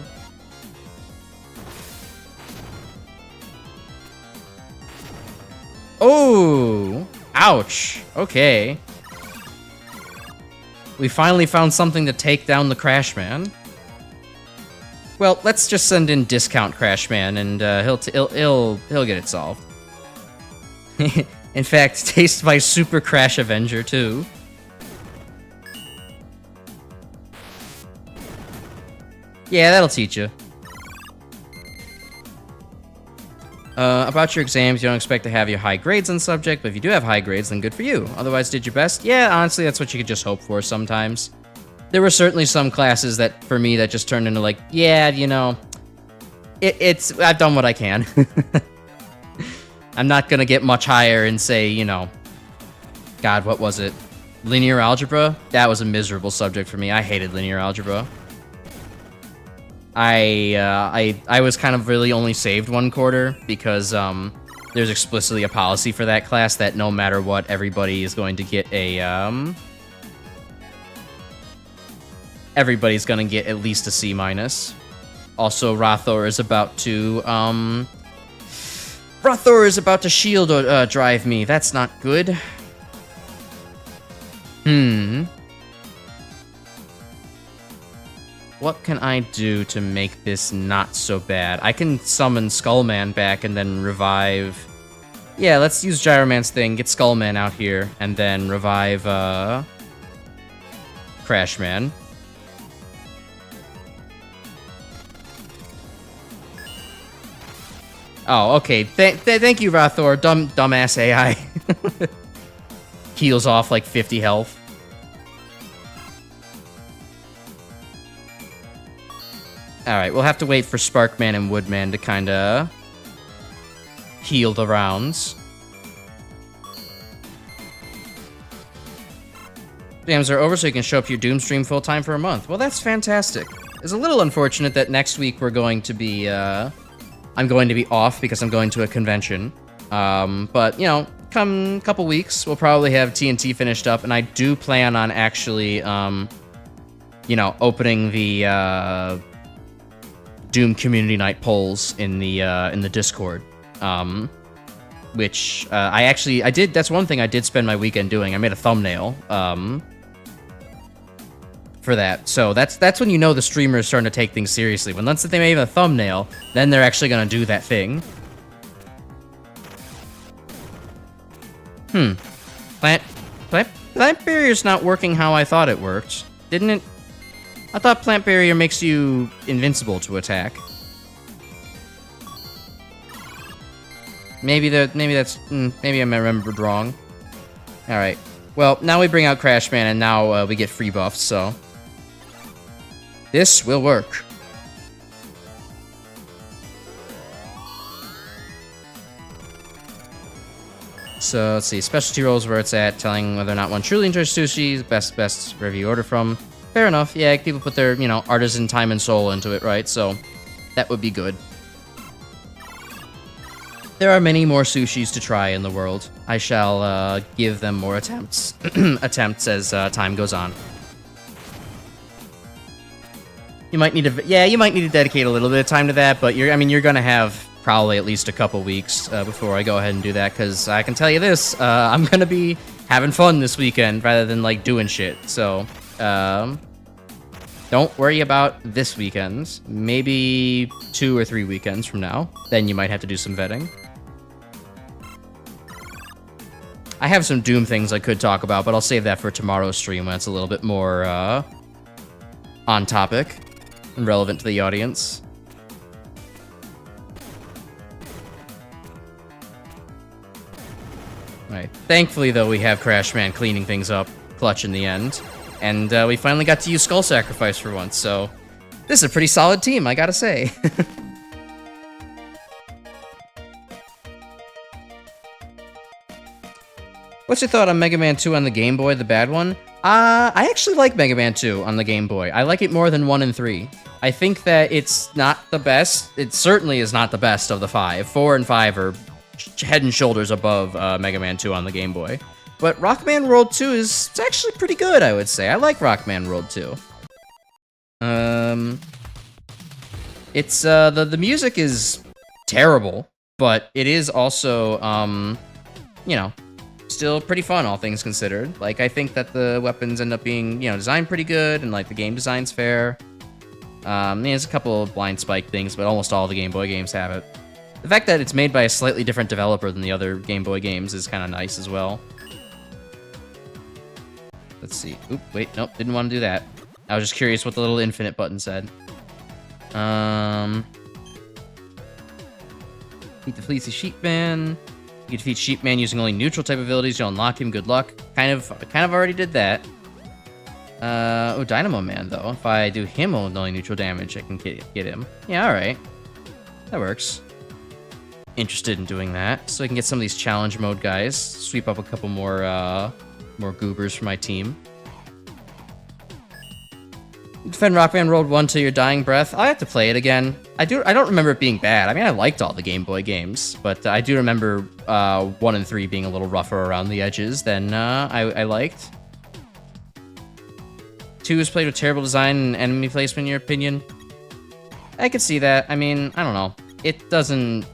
Oh, ouch. Okay. We finally found something to take down the Crashman. Well, let's just send in Discount Crashman, and he'll get it solved. In fact, taste my Super Crash Avenger too. Yeah, that'll teach you. About your exams, you don't expect to have your high grades on subject, but if you do have high grades, then good for you. Otherwise, did your best? Yeah, honestly, that's what you could just hope for sometimes. There were certainly some classes that, for me, that just turned into like, yeah, you know, I've done what I can. I'm not gonna get much higher and say, you know, God, what was it? Linear algebra? That was a miserable subject for me. I hated linear algebra. I was kind of really only saved one quarter because there's explicitly a policy for that class that no matter what, everybody is going to get a everybody's gonna get at least a C-. Also, Rothor is about to shield drive me. That's not good. What can I do to make this not so bad? I can summon Skullman back and then revive... Yeah, let's use Gyroman's thing, get Skullman out here, and then revive, Crashman. Oh, okay. Thank you, Rothor. Dumbass AI. Heals off like 50 health. Alright, we'll have to wait for Sparkman and Woodman to kinda heal the rounds. Exams are over, so you can show up to your Doom stream full-time for a month. Well, that's fantastic. It's a little unfortunate that next week we're going to be, I'm going to be off because I'm going to a convention. But, you know, come couple weeks, we'll probably have TNT finished up, and I do plan on actually, you know, opening the Doom Community Night polls in the Discord. Which I did. That's one thing I did spend my weekend doing. I made a thumbnail for that. So that's when you know the streamer is starting to take things seriously. When once they made a thumbnail, then they're actually gonna do that thing. Plant barrier's not working how I thought it worked, didn't it? I thought plant barrier makes you invincible to attack. Maybe I remembered wrong. All right. Well, now we bring out Crashman, and now we get free buffs. So this will work. So let's see. Specialty rolls where it's at, telling whether or not one truly enjoys sushi. Best wherever you order from. Fair enough. Yeah, people put their artisan time and soul into it, right? So that would be good. There are many more sushis to try in the world. I shall give them more attempts as time goes on. You might need to dedicate a little bit of time to that, but you're gonna have probably at least a couple weeks before I go ahead and do that, because I can tell you this, I'm gonna be having fun this weekend rather than like doing shit. So don't worry about this weekend. Maybe 2 or 3 weekends from now, then you might have to do some vetting. I have some Doom things I could talk about, but I'll save that for tomorrow's stream when it's a little bit more on topic and relevant to the audience. Alright. Thankfully, though, we have Crashman cleaning things up, clutch in the end. And we finally got to use Skull Sacrifice for once, so this is a pretty solid team, I gotta say. What's your thought on Mega Man 2 on the Game Boy, the bad one? I actually like Mega Man 2 on the Game Boy. I like it more than 1 and 3. I think that it's not the best. It certainly is not the best of the 5. 4 and 5 are head and shoulders above Mega Man 2 on the Game Boy. But Rockman World 2 is actually pretty good, I would say. I like Rockman World 2. It's, the music is terrible, but it is also, still pretty fun, all things considered. Like, I think that the weapons end up being, designed pretty good, and, like, the game design's fair. There's a couple of blind spike things, but almost all the Game Boy games have it. The fact that it's made by a slightly different developer than the other Game Boy games is kind of nice as well. Let's see. Oop, wait, nope, didn't want to do that. I was just curious what the little infinite button said. Beat the Fleecy Sheepman. You can defeat Sheepman using only neutral type abilities. You'll unlock him. Good luck. Kind of already did that. Oh, Dynamo Man, though. If I do him with only neutral damage, I can get him. Yeah, alright. That works. Interested in doing that. So I can get some of these challenge mode guys. Sweep up a couple more goobers for my team. Defend Rockman World 1 till your dying breath. I have to play it again. I don't remember it being bad. I mean, I liked all the Game Boy games, but I do remember 1 and 3 being a little rougher around the edges than I liked. 2 is played with terrible design and enemy placement, in your opinion? I could see that. I mean, I don't know. It doesn't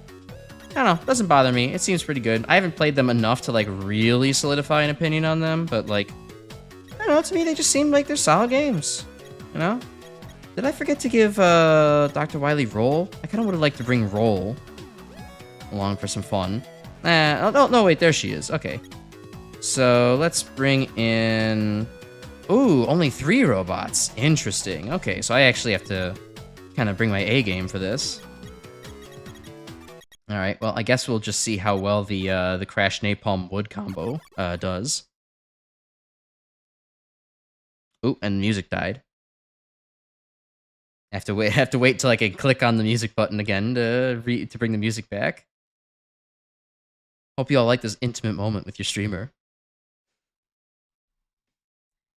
bother me. It seems pretty good. I haven't played them enough to, like, really solidify an opinion on them, but, like, I don't know, to me, they just seem like they're solid games. You know? Did I forget to give Dr. Wily Roll? I kind of would have liked to bring Roll along for some fun. No, wait, there she is. Okay. So let's bring in... Ooh, only 3 robots. Interesting. Okay, so I actually have to kind of bring my A game for this. Alright, well, I guess we'll just see how well the Crash Napalm Wood combo does. Ooh, and the music died. I have to wait till I can click on the music button again to bring the music back. Hope you all like this intimate moment with your streamer.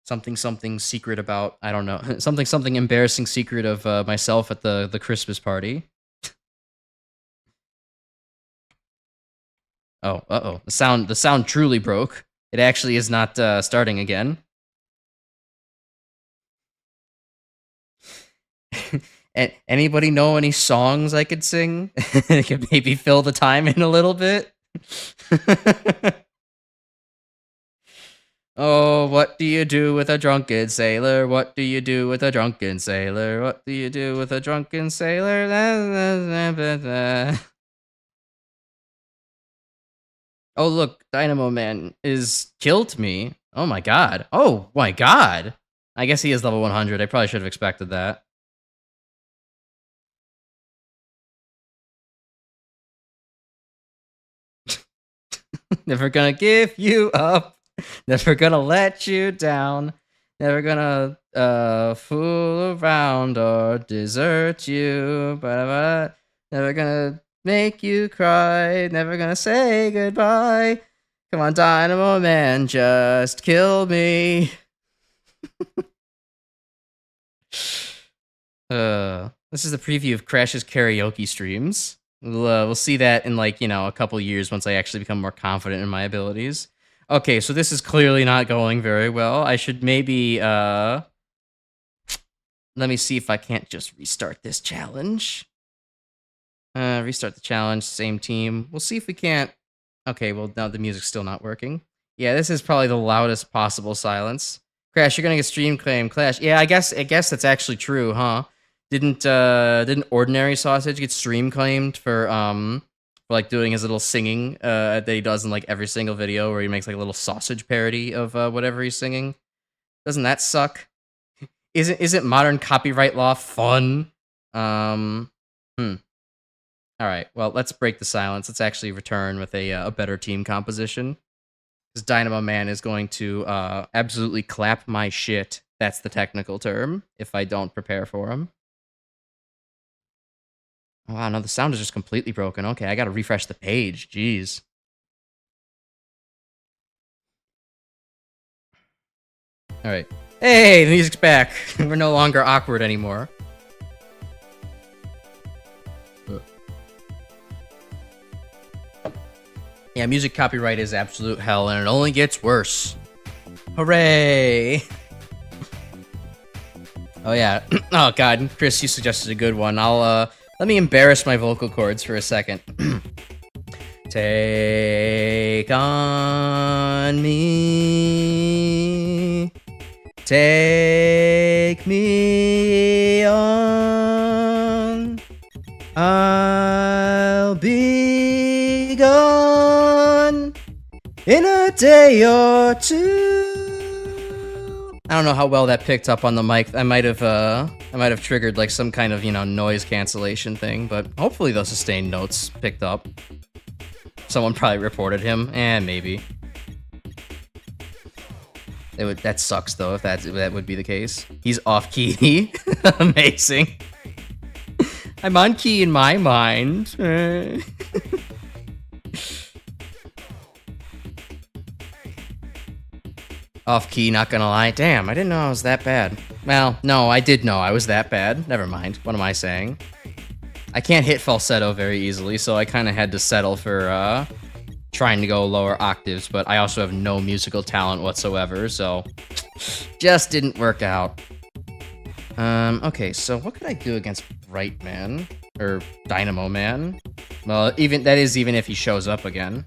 Something secret about, I don't know, something embarrassing secret of myself at the Christmas party. Oh, uh-oh. The sound truly broke. It actually is not starting again. Anybody know any songs I could sing? I could maybe fill the time in a little bit. Oh, what do you do with a drunken sailor? What do you do with a drunken sailor? What do you do with a drunken sailor? Oh, look, Dynamo Man is killed me. Oh my god. Oh my god. I guess he is level 100. I probably should have expected that. Never gonna give you up. Never gonna let you down. Never gonna fool around or desert you. Never gonna make you cry. Never gonna say goodbye. Come on, Dynamo Man, just kill me. This is the preview of Crash's karaoke streams. We'll see that in like, a couple years once I actually become more confident in my abilities. Okay, so this is clearly not going very well. I should maybe, let me see if I can't just restart this challenge. Restart the challenge, same team. We'll see if we can't. Okay, well, no, the music's still not working. Yeah, this is probably the loudest possible silence. Crash, you're gonna get stream claim. Clash. Yeah, I guess that's actually true, huh? Didn't Ordinary Sausage get stream claimed for like doing his little singing that he does in like every single video where he makes like a little sausage parody of whatever he's singing? Doesn't that suck? Isn't modern copyright law fun? All right, well, let's break the silence. Let's actually return with a better team composition. Because Dynamo Man is going to absolutely clap my shit. That's the technical term, if I don't prepare for him. Oh, wow, no, the sound is just completely broken. Okay, I gotta refresh the page. Jeez. All right. Hey, the music's back. We're no longer awkward anymore. Yeah, music copyright is absolute hell, and it only gets worse. Hooray! Oh yeah. Oh god, Chris, you suggested a good one. I'll let me embarrass my vocal cords for a second. Take on me. Take me on. I'll be gone in a day or two. I don't know how well that picked up on the mic. I might have triggered like some kind of, noise cancellation thing, but hopefully those sustained notes picked up. Someone probably reported him, maybe. That sucks though, if that would be the case. He's off key. Amazing. I'm on key in my mind. Off key, not gonna lie. Damn, I didn't know I was that bad. Well, no, I did know I was that bad. Never mind. What am I saying? I can't hit falsetto very easily, so I kind of had to settle for trying to go lower octaves, but I also have no musical talent whatsoever, so just didn't work out. Okay, so what could I do against Bright Man? Or Dynamo Man? Well, even if he shows up again.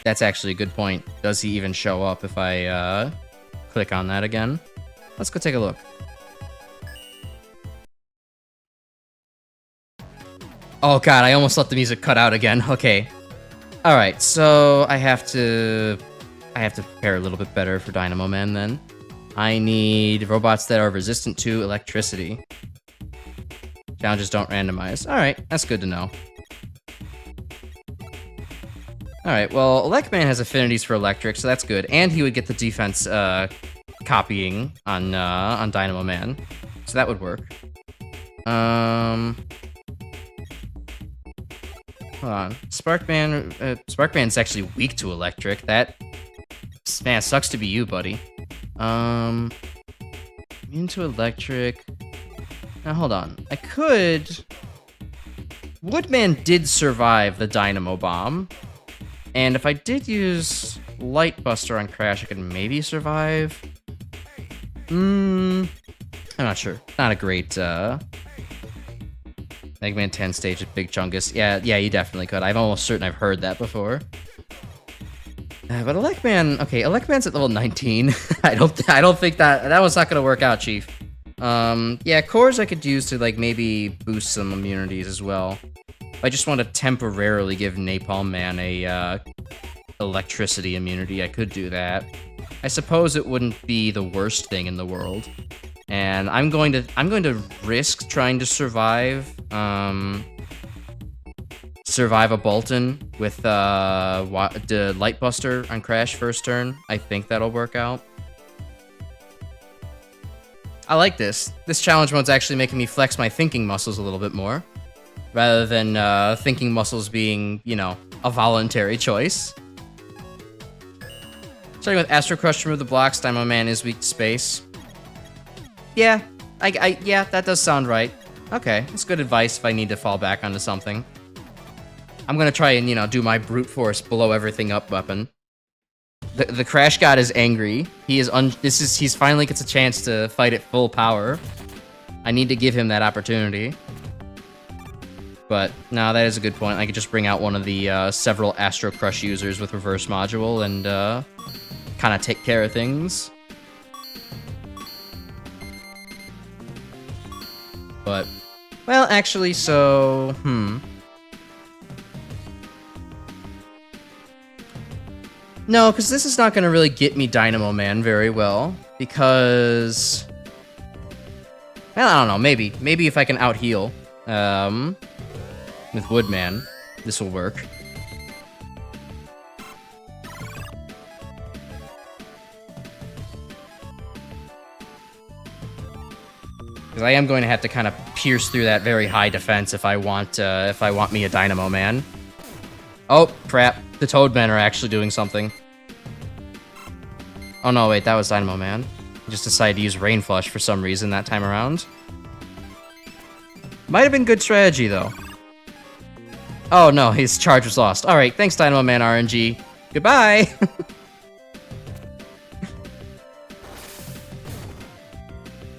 That's actually a good point. Does he even show up if I click on that again? Let's go take a look. Oh god, I almost let the music cut out again. Okay. Alright, so I have to prepare a little bit better for Dynamo Man then. I need robots that are resistant to electricity. Challenges don't randomize. Alright, that's good to know. Alright, well, Elect Man has affinities for electric, so that's good. And he would get the defense copying on Dynamo Man. So that would work. Hold on. Sparkman's actually weak to electric. That, man, sucks to be you, buddy. Into electric. Now, hold on. I could... Woodman did survive the Dynamo Bomb. And if I did use Light Buster on Crash, I could maybe survive. I'm not sure. Not a great, Mega Man 10 stage with Big Chungus. Yeah, you definitely could. I'm almost certain I've heard that before. But Electman, okay, Electman's at level 19. I don't think that one's not gonna work out, Chief. Yeah, cores I could use to, like, maybe boost some immunities as well. I just want to temporarily give Napalm Man a, electricity immunity. I could do that. I suppose it wouldn't be the worst thing in the world. And I'm going to risk trying to survive, survive a Bolton with, the Light Buster on Crash first turn. I think that'll work out. I like this. This challenge mode's actually making me flex my thinking muscles a little bit more. Rather than thinking muscles being, you know, a voluntary choice. Starting with Astro Crush to remove the blocks, Dynamo Man is weak to space. Yeah, yeah, that does sound right. Okay, that's good advice if I need to fall back onto something. I'm gonna try and, you know, do my brute force blow everything up weapon. The Crash God is angry. He's finally gets a chance to fight at full power. I need to give him that opportunity. But, no, that is a good point. I could just bring out one of the several Astro Crush users with reverse module and kind of take care of things. But, well, actually, so, No, because this is not going to really get me Dynamo Man very well, because, well, I don't know, maybe if I can out-heal, with Woodman, this will work. Because I am going to have to kind of pierce through that very high defense if I want me a Dynamo Man. Oh, crap. The Toadmen are actually doing something. Oh no, wait, that was Dynamo Man. I just decided to use Rain Flush for some reason that time around. Might have been good strategy, though. Oh no, his charge was lost. Alright, thanks Dynamo Man RNG. Goodbye!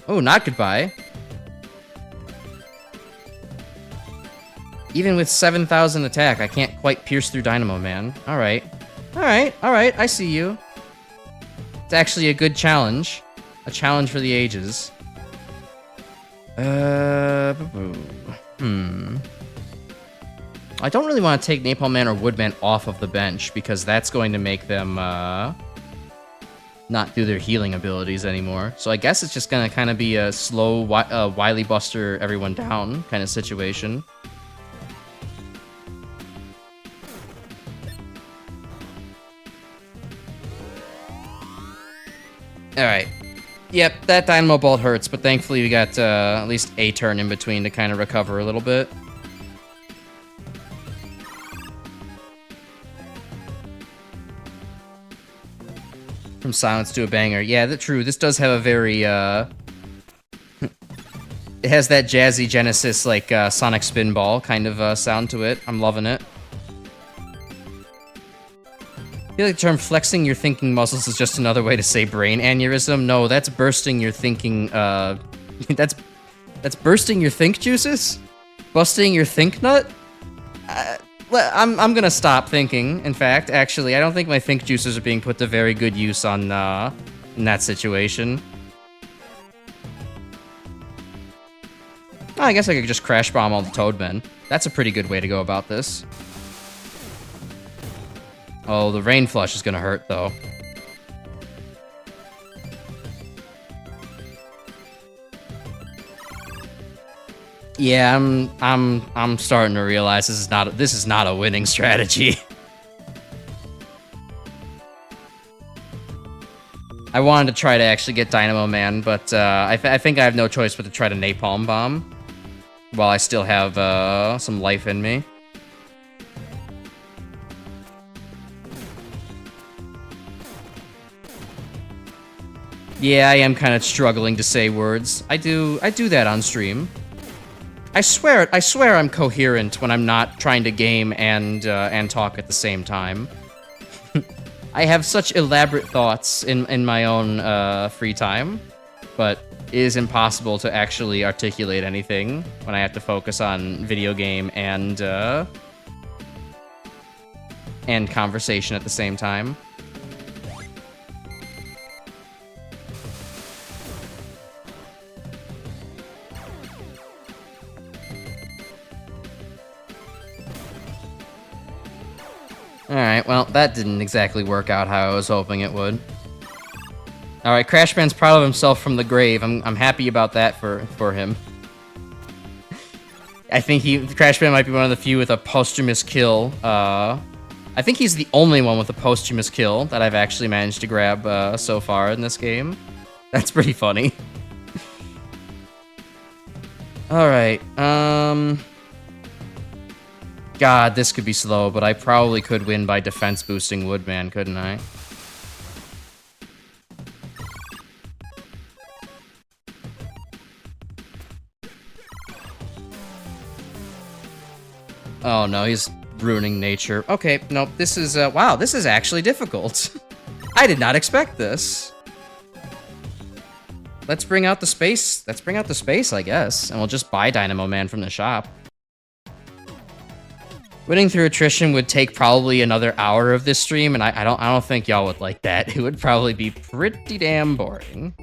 Oh, not goodbye. Even with 7,000 attack, I can't quite pierce through Dynamo Man. Alright. Alright, I see you. It's actually a good challenge. A challenge for the ages. I don't really want to take Napalm Man or Woodman off of the bench, because that's going to make them, not do their healing abilities anymore. So I guess it's just gonna kind of be a slow, Wily Buster everyone down kind of situation. Alright. Yep, that Dynamo Bolt hurts, but thankfully we got at least a turn in between to kind of recover a little bit. From silence to a banger. Yeah, that's true. This does have a very, it has that jazzy Genesis, like, Sonic Spinball kind of, sound to it. I'm loving it. I feel like the term flexing your thinking muscles is just another way to say brain aneurysm. No, that's bursting your thinking, that's bursting your think juices? Busting your think nut? I'm gonna stop thinking, in fact, actually. I don't think my think juices are being put to very good use on, in that situation. Oh, I guess I could just Crash Bomb all the Toadmen. That's a pretty good way to go about this. Oh, the Rain Flush is gonna hurt, though. Yeah, I'm starting to realize this is not a winning strategy. I wanted to try to actually get Dynamo Man, but I think I have no choice but to try to Napalm Bomb while I still have some life in me. Yeah, I am kind of struggling to say words. I do that on stream. I swear I'm coherent when I'm not trying to game and talk at the same time. I have such elaborate thoughts in my own free time, but it is impossible to actually articulate anything when I have to focus on video game and conversation at the same time. Alright, well, that didn't exactly work out how I was hoping it would. Alright, Crashman's proud of himself from the grave. I'm happy about that for him. I think Crashman might be one of the few with a posthumous kill. I think he's the only one with a posthumous kill that I've actually managed to grab so far in this game. That's pretty funny. Alright, God, this could be slow, but I probably could win by defense boosting Woodman, couldn't I? Oh no, he's ruining nature. Okay, nope, this is, wow, this is actually difficult. I did not expect this. Let's bring out the space. Let's bring out the space, I guess, and we'll just buy Dynamo Man from the shop. Winning through attrition would take probably another hour of this stream, and I don't think y'all would like that. It would probably be pretty damn boring.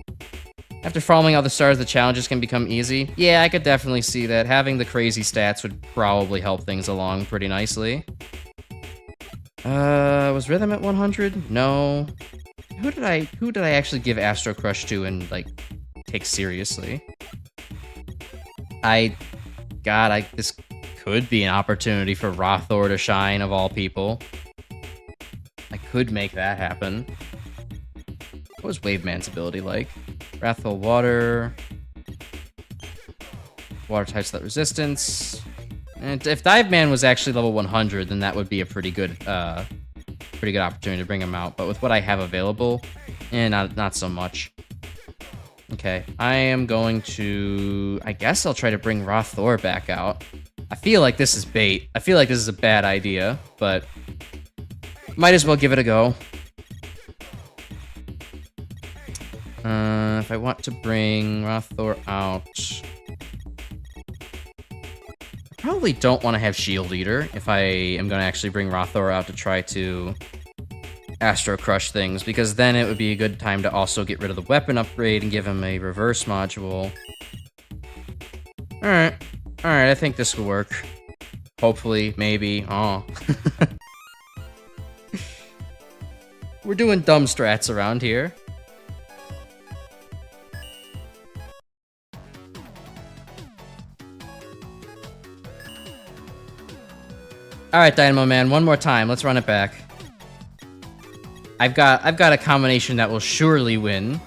After following all the stars, the challenges can become easy. Yeah, I could definitely see that. Having the crazy stats would probably help things along pretty nicely. Was Rhythm at 100? No. Who did I actually give Astro Crush to and like take seriously? This could be an opportunity for Rothor to shine, of all people. I could make that happen. What was Wave Man's ability like? Wrathful Water. Water types that resistance. And if Dive Man was actually level 100, then that would be a pretty good opportunity to bring him out. But with what I have available, not so much. Okay, I am going to... I guess I'll try to bring Rothor back out. I feel like this is bait. I feel like this is a bad idea, but might as well give it a go. If I want to bring Rothor out, I probably don't want to have Shield Eater if I am going to actually bring Rothor out to try to Astro Crush things, because then it would be a good time to also get rid of the weapon upgrade and give him a reverse module. Alright, I think this will work. Hopefully, maybe. Oh. We're doing dumb strats around here. Alright, Dynamo Man, one more time. Let's run it back. I've got a combination that will surely win.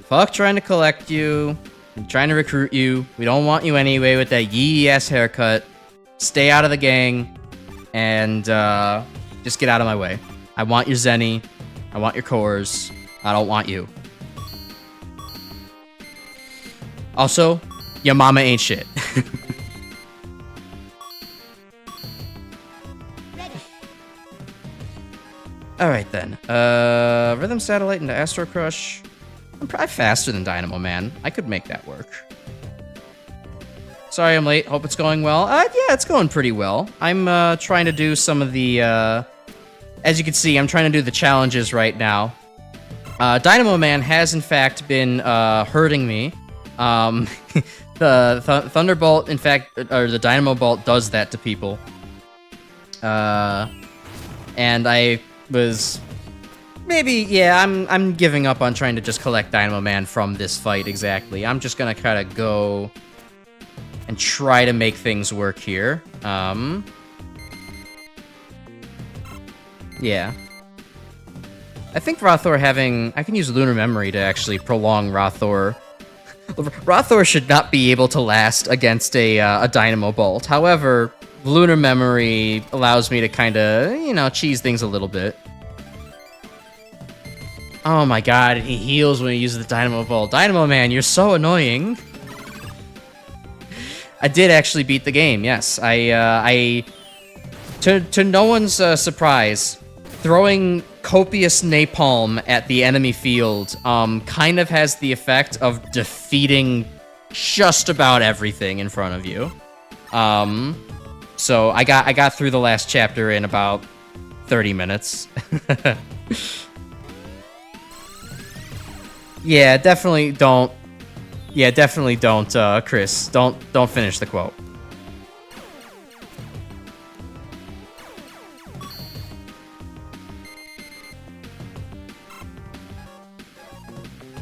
Fuck trying to collect you. I'm trying to recruit you. We don't want you anyway with that yee-ass haircut. Stay out of the gang. And, just get out of my way. I want your Zenny. I want your cores. I don't want you. Also, your mama ain't shit. Alright then. Rhythm Satellite into Astro Crush. I'm probably faster than Dynamo Man. I could make that work. Sorry I'm late. Hope it's going well. Yeah, it's going pretty well. I'm trying to do some of the... as you can see, I'm trying to do the challenges right now. Dynamo Man has, in fact, been hurting me. The Thunderbolt, in fact, or the Dynamo Bolt does that to people. And I was... Maybe, yeah, I'm giving up on trying to just collect Dynamo Man from this fight exactly. I'm just gonna kind of go and try to make things work here. Yeah. I think Rothor having... I can use Lunar Memory to actually prolong Rothor. Rothor should not be able to last against a Dynamo Bolt. However, Lunar Memory allows me to kind of, you know, cheese things a little bit. Oh my god, he heals when he uses the Dynamo Bolt. Dynamo Man, you're so annoying. I did actually beat the game, yes. To no one's surprise, throwing copious napalm at the enemy field kind of has the effect of defeating just about everything in front of you. So I got through the last chapter in about 30 minutes. Yeah, definitely don't. Yeah, definitely don't, Chris. Don't finish the quote.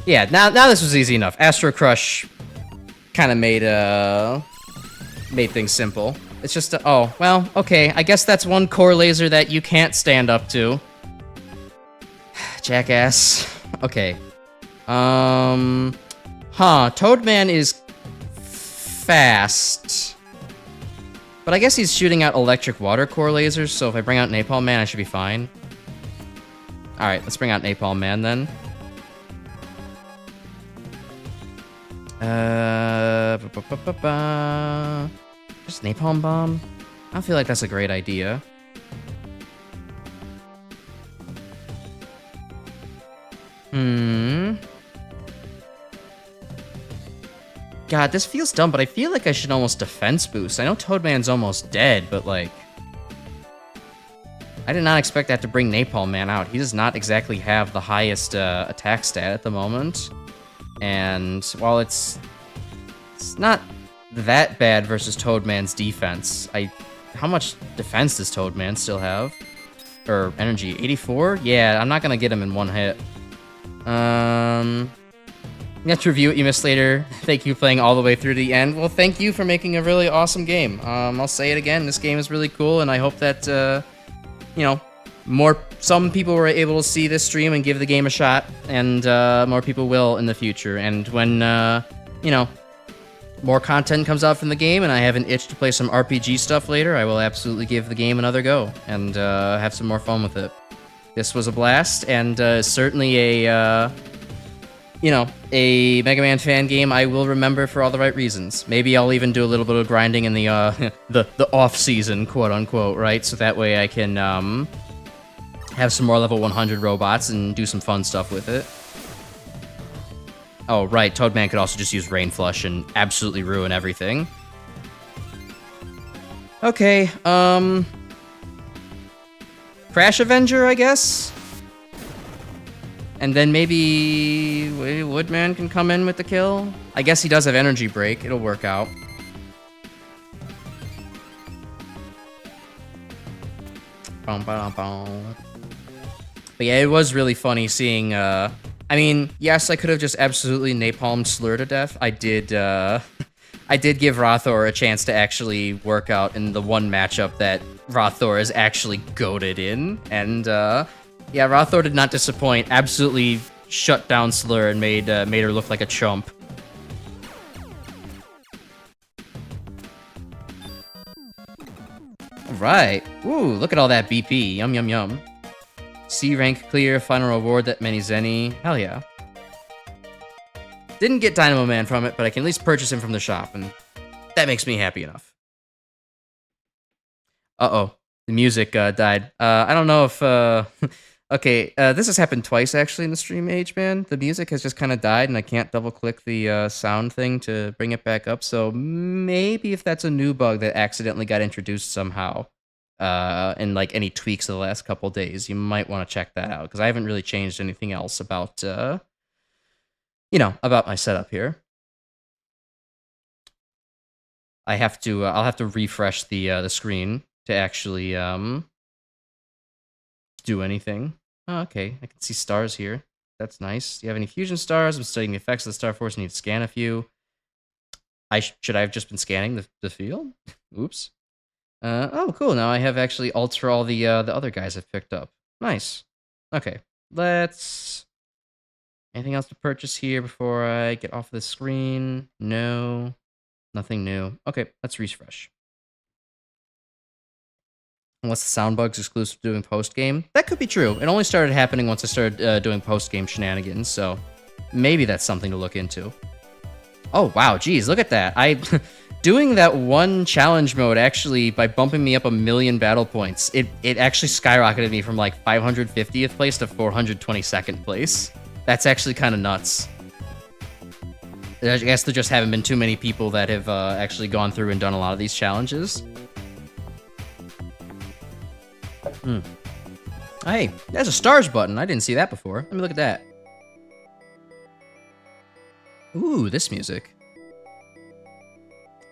Yeah, now this was easy enough. Astro Crush kind of made things simple. It's just oh, well, okay. I guess that's one core laser that you can't stand up to. Jackass. Okay. Toadman is fast. But I guess he's shooting out electric water core lasers, so if I bring out Napalm Man, I should be fine. Alright, let's bring out Napalm Man then. Just Napalm Bomb? I don't feel like that's a great idea. God, this feels dumb, but I feel like I should almost defense boost. I know Toadman's almost dead, but like... I did not expect that to bring Napalm Man out. He does not exactly have the highest attack stat at the moment. And while it's not that bad versus Toadman's defense, how much defense does Toadman still have? Or energy, 84? Yeah, I'm not gonna get him in one hit. Let's review what you missed later. Thank you for playing all the way through to the end. Well, thank you for making a really awesome game. I'll say it again, this game is really cool, and I hope that, you know, some people were able to see this stream and give the game a shot, and more people will in the future. And when, you know, more content comes out from the game and I have an itch to play some RPG stuff later, I will absolutely give the game another go and have some more fun with it. This was a blast, and certainly a, you know, a Mega Man fan game I will remember for all the right reasons. Maybe I'll even do a little bit of grinding in the the off-season, quote-unquote, right? So that way I can have some more level 100 robots and do some fun stuff with it. Oh, right, Toadman could also just use Rain Flush and absolutely ruin everything. Okay, Crash Avenger, I guess? And then maybe Woodman can come in with the kill? I guess he does have Energy Break, it'll work out. But yeah, it was really funny seeing, I mean, yes, I could have just absolutely napalmed Slur to death. I did give Rothor a chance to actually work out in the one matchup that Rothor is actually goated in. And, yeah, Rothor did not disappoint. Absolutely shut down Slur and made her look like a chump. Alright. Ooh, look at all that BP. Yum, yum, yum. C rank clear, final reward that many Zenny. Hell yeah. Didn't get Dynamo Man from it, but I can at least purchase him from the shop, and that makes me happy enough. Uh-oh. The music died. I don't know if... Okay, this has happened twice, actually, in the stream age, man. The music has just kind of died, and I can't double-click the sound thing to bring it back up, so maybe if that's a new bug that accidentally got introduced somehow, and like any tweaks of the last couple days, you might want to check that out, because I haven't really changed anything else about, you know, about my setup here. I'll have to refresh the screen to actually, do anything. Oh, okay, I can see stars here. That's nice. Do you have any fusion stars? I'm studying the effects of the Star Force. I need to scan a few. Should I have just been scanning the field? Oops. Oh, cool. Now I have actually ults for all the other guys I've picked up. Nice. Okay, let's... Anything else to purchase here before I get off the screen? No. Nothing new. Okay, let's refresh. Unless the sound bug's exclusive to doing post-game. That could be true. It only started happening once I started doing post-game shenanigans, so maybe that's something to look into. Oh, wow, geez, look at that. Doing that one challenge mode actually, by bumping me up 1,000,000 battle points, it actually skyrocketed me from like 550th place to 422nd place. That's actually kind of nuts. I guess there just haven't been too many people that have actually gone through and done a lot of these challenges. Hey, there's a stars button. I didn't see that before. Let me look at that. Ooh, this music.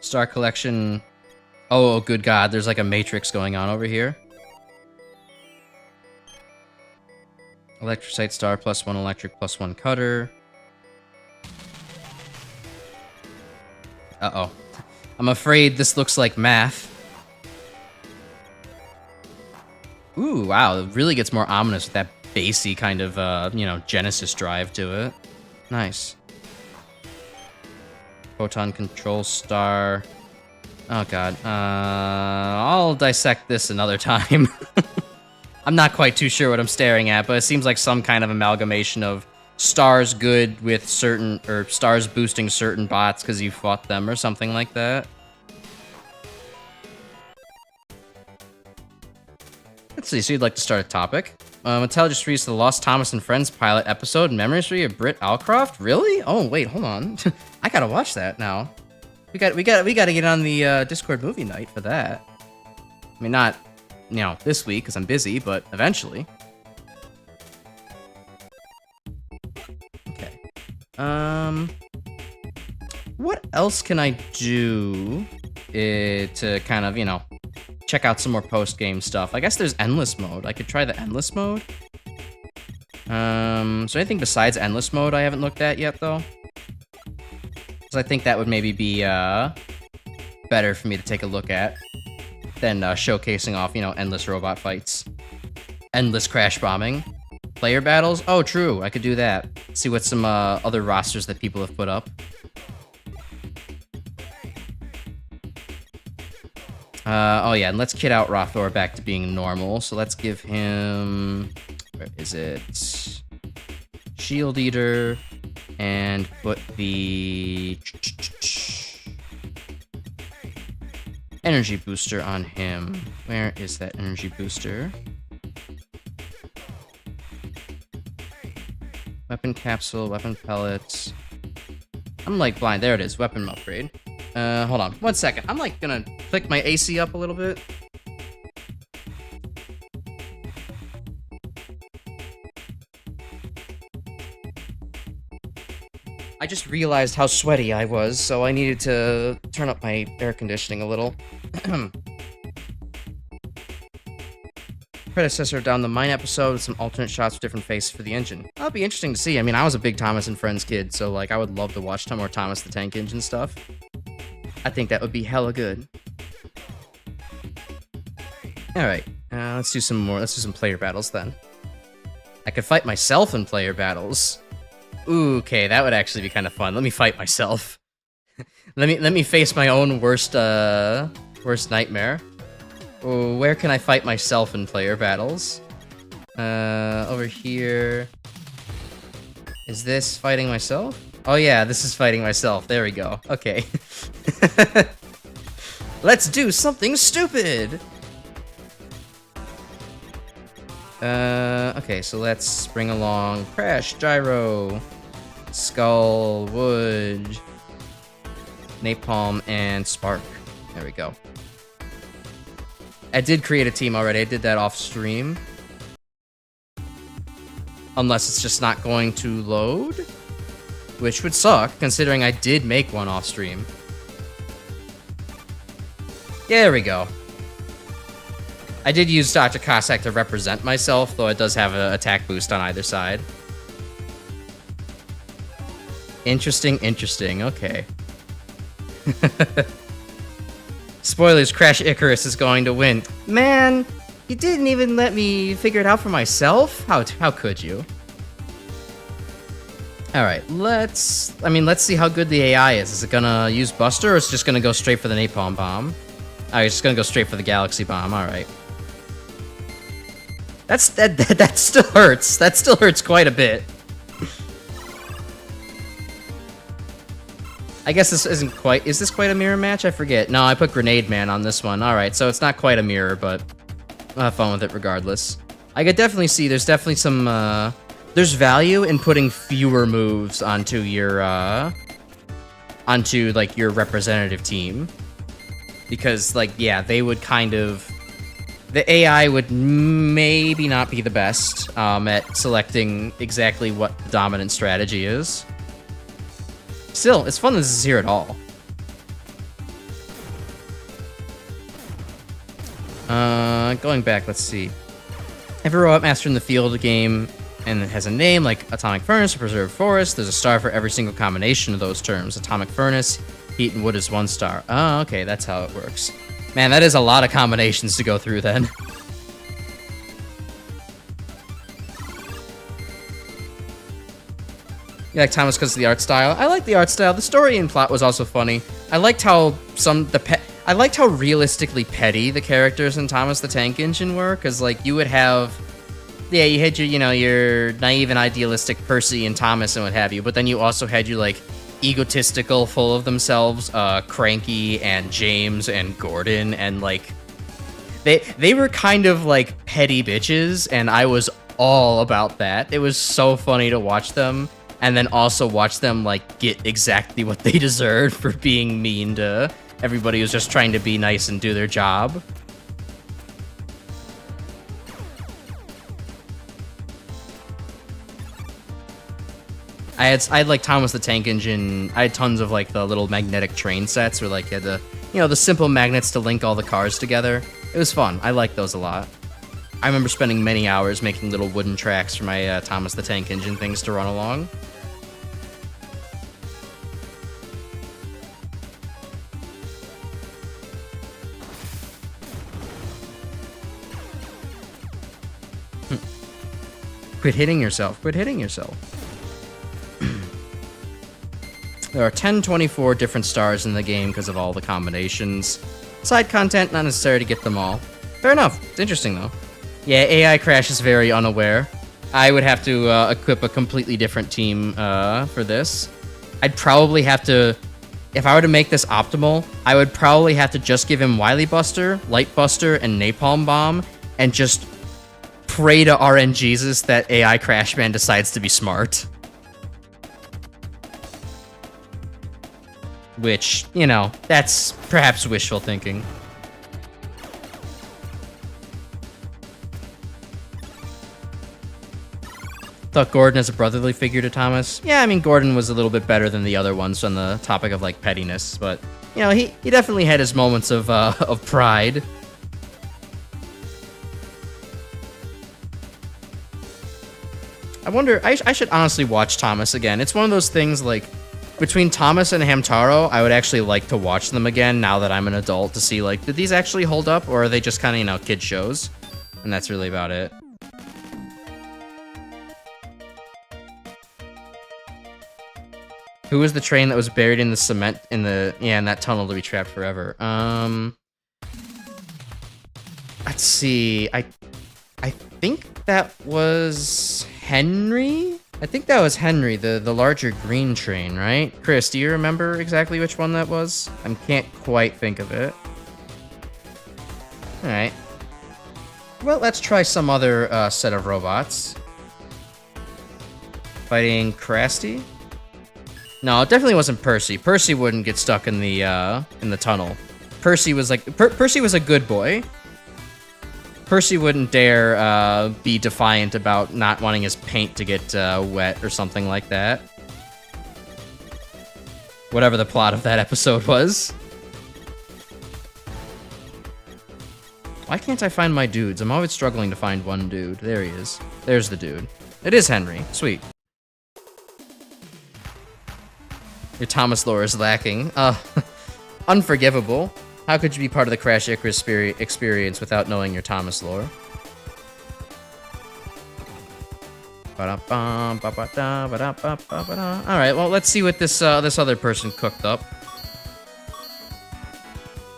Star collection. Oh, good God. There's like a matrix going on over here. Electrocyte star +1 electric +1 cutter. Uh-oh. I'm afraid this looks like math. Ooh, wow. It really gets more ominous with that bassy kind of, Genesis drive to it. Nice. Photon control star. Oh, God. I'll dissect this another time. I'm not quite too sure what I'm staring at, but it seems like some kind of amalgamation of stars good with certain, or stars boosting certain bots because you fought them or something like that. Let's see, so you'd like to start a topic. Mattel just released the Lost Thomas and Friends pilot episode, Memories of Britt Alcroft? Really? Oh, wait, hold on. I gotta watch that now. We gotta get on the Discord movie night for that. I mean, not, this week, because I'm busy, but eventually. Okay. What else can I do to kind of, check out some more post-game stuff? I guess there's endless mode. I could try the endless mode. So anything besides endless mode I haven't looked at yet, though? Because I think that would maybe be better for me to take a look at than showcasing off, endless robot fights. Endless crash bombing. Player battles? Oh, true. I could do that. See what some other rosters that people have put up. Oh yeah, and let's kit out Rothor back to being normal. So let's give him... Where is it? Shield Eater. And put the... energy booster on him. Where is that energy booster? Weapon capsule, weapon pellets. I'm like blind. There it is. Weapon upgrade. Hold on. 1 second. I'm like gonna click my AC up a little bit. I just realized how sweaty I was, so I needed to turn up my air conditioning a little. Predecessor down the mine episode with some alternate shots with different faces for the engine. That'll be interesting to see. I mean, I was a big Thomas and Friends kid, so like I would love to watch more Thomas the Tank Engine stuff. I think that would be hella good. Alright, let's do some more. Let's do some player battles then. I could fight myself in player battles. Ooh, okay, that would actually be kind of fun. Let me fight myself. let me face my own worst nightmare. Ooh, where can I fight myself in player battles? Over here. Is this fighting myself? Oh yeah, this is fighting myself. There we go. Okay. Let's do something stupid! Okay, so let's bring along Crash, Gyro, Skull, Wood, Napalm, and Spark. There we go. I did create a team already. I did that off stream. Unless it's just not going to load. Which would suck, considering I did make one off stream. There we go. I did use Dr. Cossack to represent myself, though it does have an attack boost on either side. Interesting, interesting. Okay. Spoilers, Crash Icarus is going to win. Man, you didn't even let me figure it out for myself? How could you? Alright, let's see how good the AI is. Is it gonna use Buster, or is it just gonna go straight for the Napalm Bomb? Alright, it's just gonna go straight for the Galaxy Bomb, alright. That still hurts. That still hurts quite a bit. I guess this isn't quite... Is this quite a mirror match? I forget. No, I put Grenade Man on this one. Alright, so it's not quite a mirror, but I'll have fun with it regardless. I could definitely see there's definitely some... there's value in putting fewer moves onto your, onto, like, your representative team. Because, like, yeah, they would kind of... The AI would maybe not be the best at selecting exactly what the dominant strategy is. Still, it's fun that this is here at all. Going back, let's see. Every robot master in the field game and it has a name like Atomic Furnace or Preserved Forest. There's a star for every single combination of those terms. Atomic Furnace, Heat and Wood is 1 star. Oh, okay, that's how it works. Man, that is a lot of combinations to go through then. You like Thomas because of the art style? I like the art style. The story and plot was also funny. I liked how I liked how realistically petty the characters in Thomas the Tank Engine were, because like you would have, yeah, you had your, you know, your naive and idealistic Percy and Thomas and what have you, but then you also had your like egotistical, full of themselves, Cranky and James and Gordon, and like they were kind of like petty bitches, and I was all about that. It was so funny to watch them. And then also watch them, like, get exactly what they deserved for being mean to everybody who's just trying to be nice and do their job. I had like, Thomas the Tank Engine. I had tons of, like, the little magnetic train sets where, like, you had the, you know, the simple magnets to link all the cars together. It was fun. I liked those a lot. I remember spending many hours making little wooden tracks for my Thomas the Tank Engine things to run along. Quit hitting yourself. Quit hitting yourself. There are 1024 different stars in the game because of all the combinations. Side content, not necessary to get them all. Fair enough. It's interesting, though. Yeah, AI Crash is very unaware. I would have to equip a completely different team for this. I'd probably have to... If I were to make this optimal, I would probably have to just give him Wily Buster, Light Buster, and Napalm Bomb, and just pray to RNGesus that AI Crashman decides to be smart. Which, you know, that's perhaps wishful thinking. Thought Gordon as a brotherly figure to Thomas. Yeah, I mean, Gordon was a little bit better than the other ones on the topic of, like, pettiness, but, you know, he definitely had his moments of pride. I wonder, I should honestly watch Thomas again. It's one of those things, like, between Thomas and Hamtaro, I would actually like to watch them again now that I'm an adult to see, like, did these actually hold up, or are they just kind of, you know, kid shows? And that's really about it. Who was the train that was buried in the cement in the, yeah, in that tunnel to be trapped forever? Let's see. I think that was Henry? I think that was Henry, the larger green train, right? Chris, do you remember exactly which one that was? I can't quite think of it. Alright. Well, let's try some other set of robots. Fighting Krusty? No, it definitely wasn't Percy. Percy wouldn't get stuck in the tunnel. Percy was like Percy was a good boy. Percy wouldn't dare be defiant about not wanting his paint to get wet or something like that. Whatever the plot of that episode was. Why can't I find my dudes? I'm always struggling to find one dude. There he is. There's the dude. It is Henry. Sweet. Your Thomas lore is lacking. Unforgivable. How could you be part of the Crash Icarus experience without knowing your Thomas lore? Alright, well, let's see what this this other person cooked up.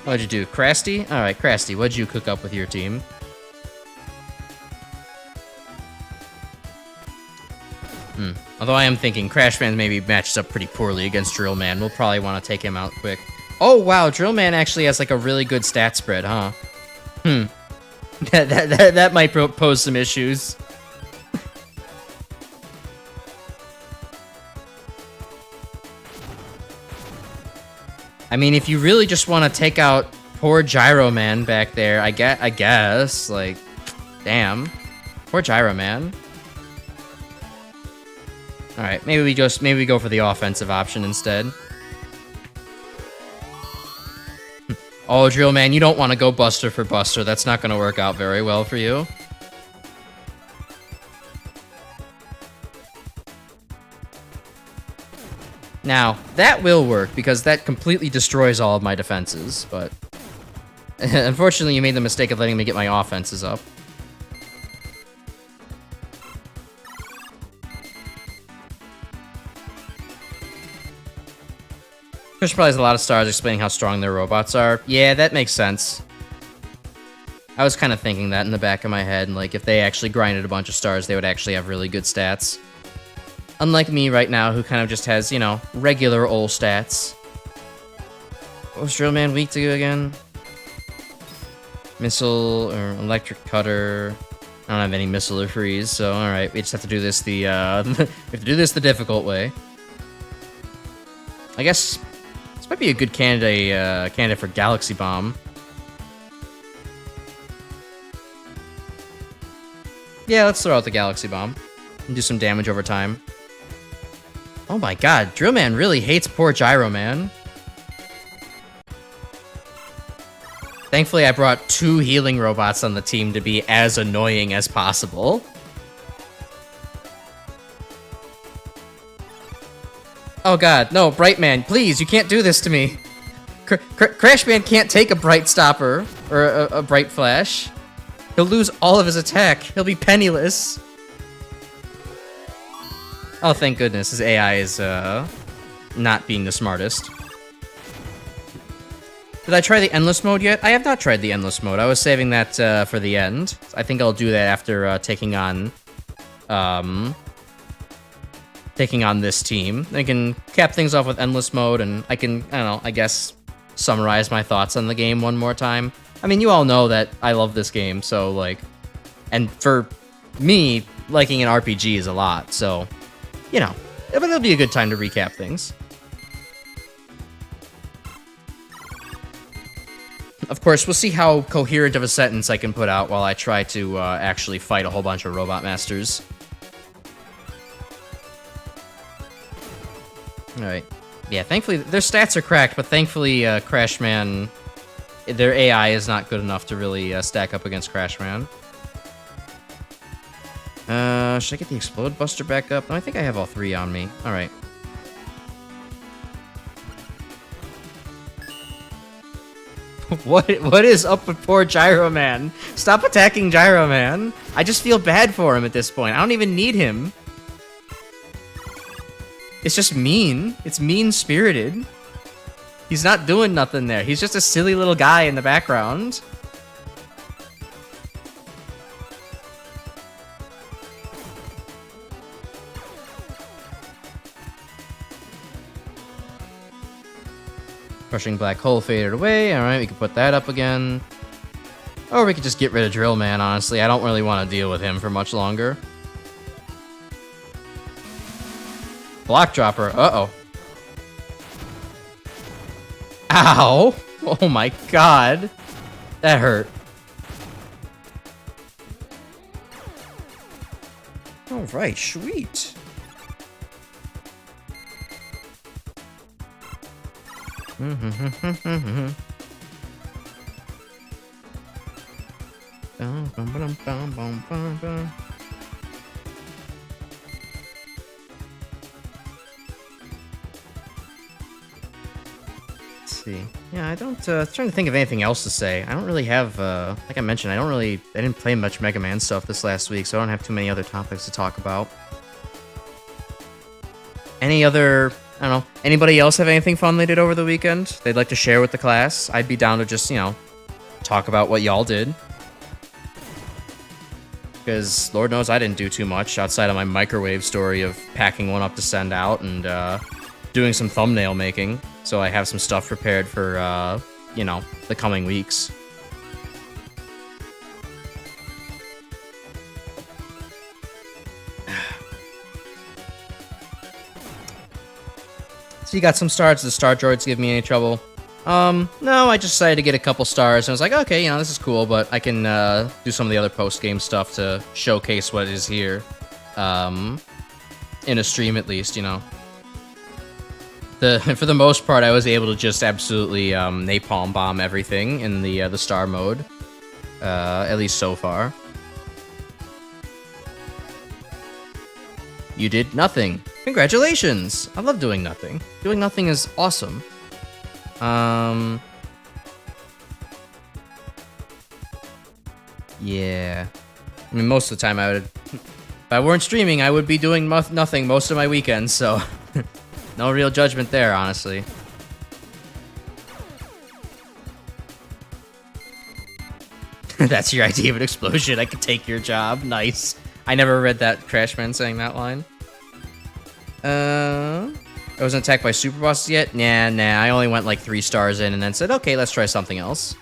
What'd you do, Krusty? Alright, Krusty, what'd you cook up with your team? Although I am thinking Crash Man maybe matches up pretty poorly against Drill Man. We'll probably want to take him out quick. Oh, wow. Drill Man actually has, like, a really good stat spread, huh? That might pose some issues. I mean, if you really just want to take out poor Gyro Man back there, I guess, like, damn. Poor Gyro Man. All right, maybe we go for the offensive option instead. Oh, Drill Man, you don't want to go Buster for Buster. That's not going to work out very well for you. Now, that will work, because that completely destroys all of my defenses, but... unfortunately, you made the mistake of letting me get my offenses up. Chris probably has a lot of stars explaining how strong their robots are. Yeah, that makes sense. I was kind of thinking that in the back of my head, like, if they actually grinded a bunch of stars, they would actually have really good stats. Unlike me right now, who kind of just has, you know, regular old stats. What was Drill Man weak to again? Missile or electric cutter. I don't have any missile or freeze, so alright, we just have to do this the, we have to do this the difficult way. I guess this might be a good candidate for Galaxy Bomb. Yeah, let's throw out the Galaxy Bomb and do some damage over time. Oh my god, Drill Man really hates poor Gyro Man. Thankfully, I brought 2 healing robots on the team to be as annoying as possible. Oh god, no, Bright Man, please, you can't do this to me. Crash Man can't take a Bright Stopper, or a Bright Flash. He'll lose all of his attack. He'll be penniless. Oh, thank goodness, his AI is, not being the smartest. Did I try the Endless Mode yet? I have not tried the Endless Mode. I was saving that, for the end. I think I'll do that after, taking on this team. I can cap things off with Endless Mode, and I don't know, I guess, summarize my thoughts on the game one more time. I mean, you all know that I love this game, so, like... And for me, liking an RPG is a lot, so... You know, it'll be a good time to recap things. Of course, we'll see how coherent of a sentence I can put out while I try to actually fight a whole bunch of Robot Masters. Alright. Yeah, thankfully, their stats are cracked, but thankfully, Crash Man... Their AI is not good enough to really stack up against Crash Man. Should I get the Explode Buster back up? No, I think I have all 3 on me. Alright. What is up with poor Gyro Man? Stop attacking Gyro Man. I just feel bad for him at this point. I don't even need him. It's just mean. It's mean-spirited. He's not doing nothing there. He's just a silly little guy in the background. Crushing Black Hole faded away. Alright, we can put that up again. Or we could just get rid of Drill Man, honestly. I don't really want to deal with him for much longer. Block Dropper. Uh-oh. Ow! Oh my god. That hurt. Alright, sweet. Let's see. Yeah, I don't, trying to think of anything else to say. I don't really have, like I mentioned, I didn't play much Mega Man stuff this last week, so I don't have too many other topics to talk about. Any other, I don't know, anybody else have anything fun they did over the weekend they'd like to share with the class? I'd be down to just, you know, talk about what y'all did. because Lord knows I didn't do too much outside of my microwave story of packing one up to send out and doing some thumbnail making. So I have some stuff prepared for, you know, the coming weeks. So you got some stars. Did the star droids give me any trouble? No, I just decided to get a couple stars, and I was like, okay, you know, this is cool, but I can, do some of the other post-game stuff to showcase what is here, in a stream at least, you know. For the most part, I was able to just absolutely, napalm bomb everything in the star mode, at least so far. You did nothing. Congratulations! I love doing nothing. Doing nothing is awesome. Yeah. I mean, most of the time I would... If I weren't streaming, I would be doing nothing most of my weekends, so... No real judgment there, honestly. That's your idea of an explosion. I could take your job. Nice. I never read that Crashman saying that line. I wasn't attacked by super bosses yet? Nah. I only went like 3 stars in and then said, okay, let's try something else.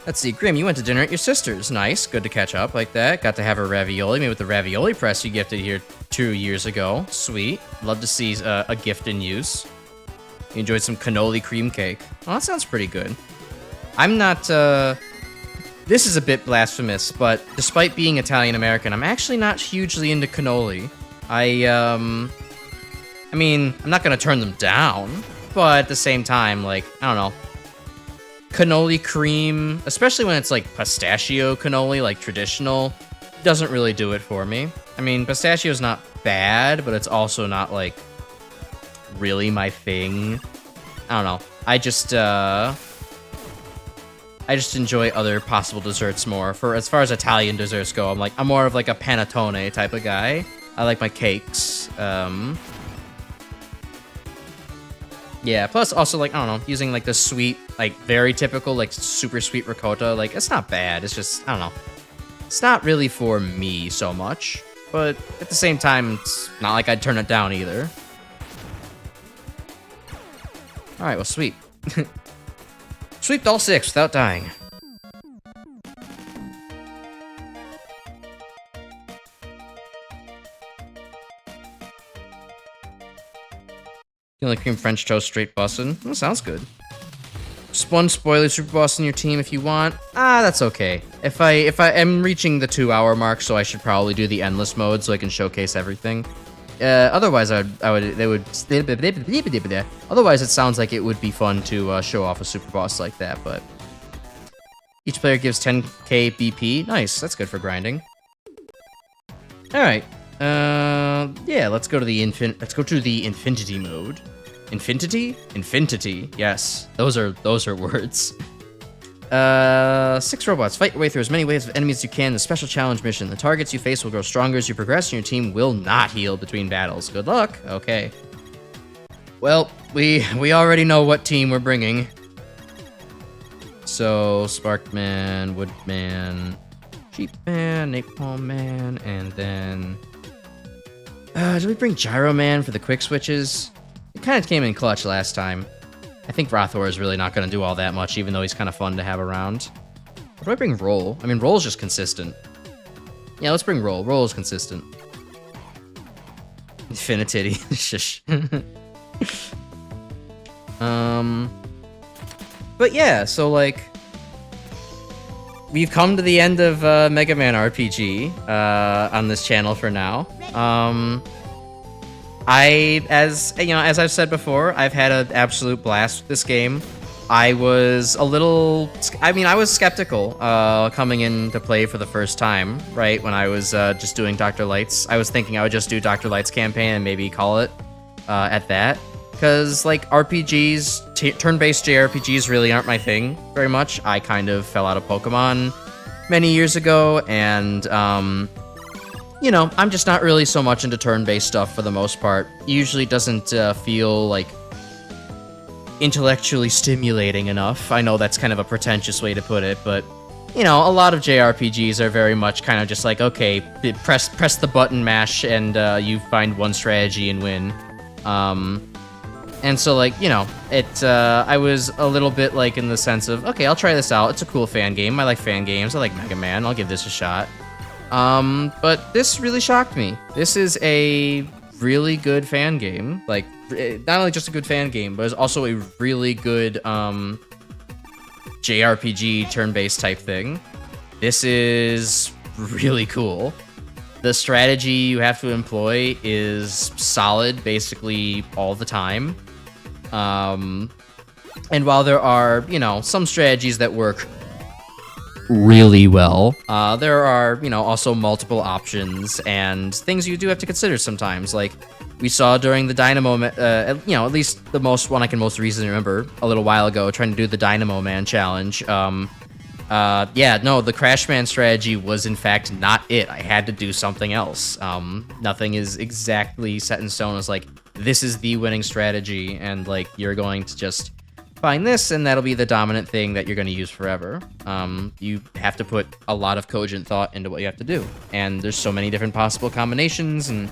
Let's see, Grim, you went to dinner at your sister's. Nice, good to catch up like that. Got to have a ravioli, maybe with the ravioli press you gifted here 2 years ago. Sweet. Love to see a gift in use. You enjoyed some cannoli cream cake. Oh, that sounds pretty good. I'm not, this is a bit blasphemous, but despite being Italian-American, I'm actually not hugely into cannoli. I mean, I'm not gonna turn them down, but at the same time, like, I don't know. Cannoli cream, especially when it's like pistachio cannoli, like traditional, doesn't really do it for me. I mean, pistachio's not bad, but it's also not like really my thing. I don't know. I just enjoy other possible desserts more. For as far as Italian desserts go, I'm more of like a panettone type of guy. I like my cakes. Yeah, plus also, like, I don't know, using, like, the sweet, like, very typical, like, super sweet ricotta, like, it's not bad. It's just, I don't know. It's not really for me so much, but at the same time, it's not like I'd turn it down either. Alright, well, sweep. Sweep all 6 without dying. Like cream French toast straight bussin'. That sounds good. Just one spoiler super boss in your team if you want. That's okay. If I am reaching the 2-hour mark, so I should probably do the endless mode so I can showcase everything. Otherwise otherwise it sounds like it would be fun to show off a super boss like that, but each player gives 10k BP. Nice, that's good for grinding. Alright. Yeah, let's go to the infinity mode. Infinity? Infinity. Yes. Those are words. 6 robots. Fight your way through as many waves of enemies as you can in the special challenge mission. The targets you face will grow stronger as you progress, and your team will not heal between battles. Good luck. Okay. Well, we already know what team we're bringing. So, Sparkman, Woodman, Sheepman, Napalm Man, and then... did we bring Gyro Man for the quick switches? It kind of came in clutch last time. I think Rothor is really not going to do all that much, even though he's kind of fun to have around. What do I bring Roll? I mean, Roll's just consistent. Yeah, let's bring Roll. Roll is consistent. Infinity. Shush. But yeah, so like... We've come to the end of Mega Man RPG on this channel for now. As I've said before, I've had an absolute blast with this game. I was skeptical coming in to play for the first time, right? When I was just doing Dr. Light's. I was thinking I would just do Dr. Light's campaign and maybe call it at that. Because, like, RPGs, turn-based JRPGs really aren't my thing very much. I kind of fell out of Pokemon many years ago, and, you know, I'm just not really so much into turn-based stuff for the most part. Usually doesn't feel, like, intellectually stimulating enough. I know that's kind of a pretentious way to put it, but you know, a lot of JRPGs are very much kind of just like, okay, press the button mash and you find one strategy and win. And so, like, you know, I was a little bit, like, in the sense of, okay, I'll try this out. It's a cool fan game. I like fan games. I like Mega Man. I'll give this a shot. But this really shocked me. This is a really good fan game. Like, not only just a good fan game, but it's also a really good, JRPG turn-based type thing. This is really cool. The strategy you have to employ is solid basically all the time. And while there are, you know, some strategies that work really well, there are, you know, also multiple options and things you do have to consider sometimes. Like we saw during the Dynamo, you know, at least the one I can most recently remember a little while ago, trying to do the Dynamo Man challenge. Yeah, no, the Crash Man strategy was in fact not it. I had to do something else. Nothing is exactly set in stone as like, this is the winning strategy, and like, you're going to just find this, and that'll be the dominant thing that you're going to use forever. You have to put a lot of cogent thought into what you have to do, and there's so many different possible combinations and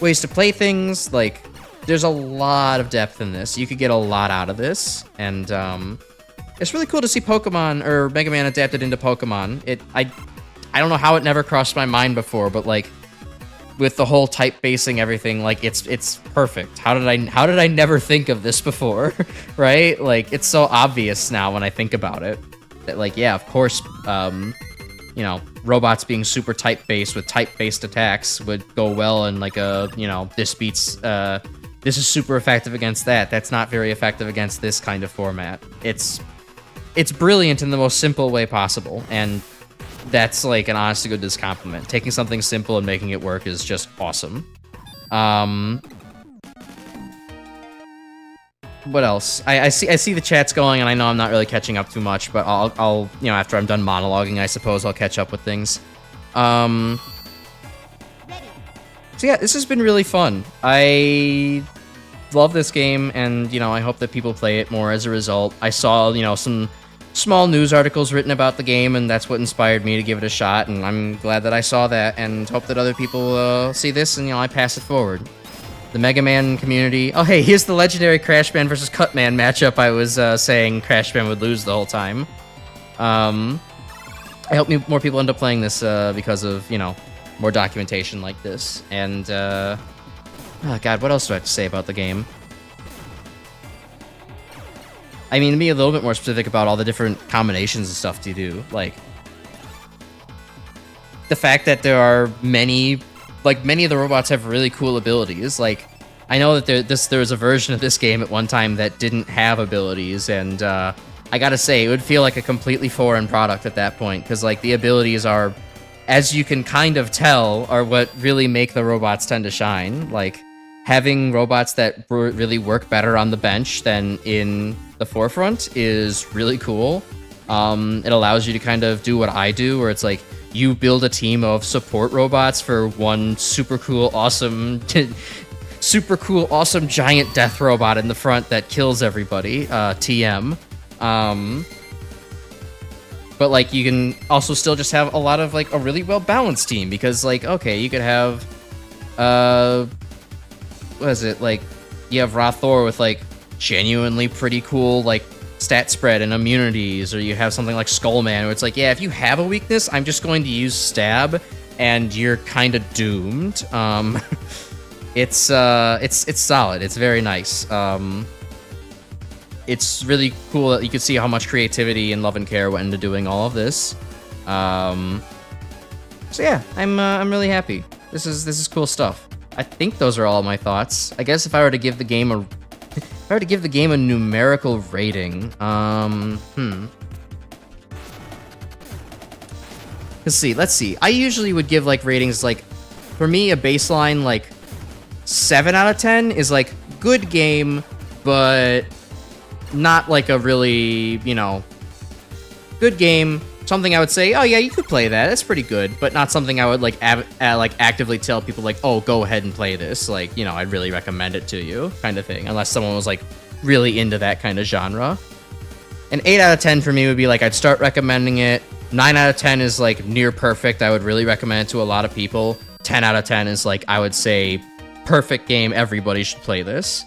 ways to play things. Like, there's a lot of depth in this. You could get a lot out of this, and it's really cool to see Pokemon or Mega Man adapted into Pokemon. I don't know how it never crossed my mind before, but like with the whole type basing everything, like it's perfect. How did I never think of this before? Right? Like, it's so obvious now when I think about it that, like, yeah, of course, you know, robots being super type based with type based attacks would go well in like a, you know, this is super effective against that. That's not very effective against this kind of format. It's brilliant in the most simple way possible, and that's like an honest to goodness compliment. Taking something simple and making it work is just awesome. What else? I see the chat's going, and I know I'm not really catching up too much, but I'll you know, after I'm done monologuing, I suppose I'll catch up with things. So yeah, this has been really fun. I love this game, and you know, I hope that people play it more as a result. I saw, you know, some small news articles written about the game, and that's what inspired me to give it a shot, and I'm glad that I saw that, and hope that other people see this, and, you know, I pass it forward. The Mega Man community... Oh, hey, here's the legendary Crash Man versus Cutman matchup I was saying Crash Man would lose the whole time. I hope more people end up playing this because of, you know, more documentation like this, and, oh god, what else do I have to say about the game? I mean, to be a little bit more specific about all the different combinations and stuff to do, like, the fact that there are many of the robots have really cool abilities. Like, I know that there was a version of this game at one time that didn't have abilities, and I gotta say, it would feel like a completely foreign product at that point, because, like, the abilities are, as you can kind of tell, are what really make the robots tend to shine. Like, having robots that really work better on the bench than in the forefront is really cool. It allows you to kind of do what I do, where it's like, you build a team of support robots for one super cool, awesome giant death robot in the front that kills everybody, TM. But, like, you can also still just have a lot of, like, a really well-balanced team, because, like, okay, you could have, what is it, like, you have Rathor with, like, genuinely pretty cool, like, stat spread and immunities, or you have something like Skullman, where it's like, yeah, if you have a weakness, I'm just going to use stab, and you're kind of doomed. It's solid. It's very nice. It's really cool that you can see how much creativity and love and care went into doing all of this. So yeah, I'm really happy. This is cool stuff. I think those are all my thoughts. I guess if I were to give the game a numerical rating, let's see. I usually would give, like, ratings, like, for me, a baseline, like, 7 out of 10 is, like, good game, but not, like, a really, you know, good game. Something I would say, oh yeah, you could play that. That's pretty good, but not something I would, like, actively tell people, like, oh, go ahead and play this. Like, you know, I'd really recommend it to you, kind of thing, unless someone was, like, really into that kind of genre. An 8 out of 10 for me would be, like, I'd start recommending it. 9 out of 10 is like near perfect. I would really recommend it to a lot of people. 10 out of 10 is like, I would say, perfect game. Everybody should play this.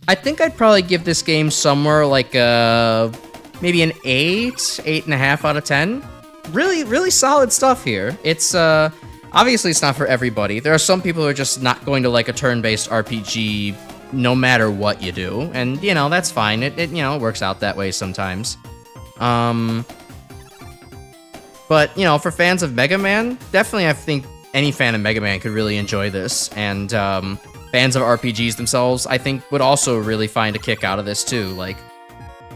I think I'd probably give this game somewhere like maybe an 8.5 out of 10. Really, really solid stuff here. It's obviously it's not for everybody. There are some people who are just not going to like a turn-based RPG no matter what you do, and you know, that's fine. It you know, works out that way sometimes. But you know, for fans of Mega Man, definitely I think any fan of Mega Man could really enjoy this, and fans of RPGs themselves, I think, would also really find a kick out of this too. Like,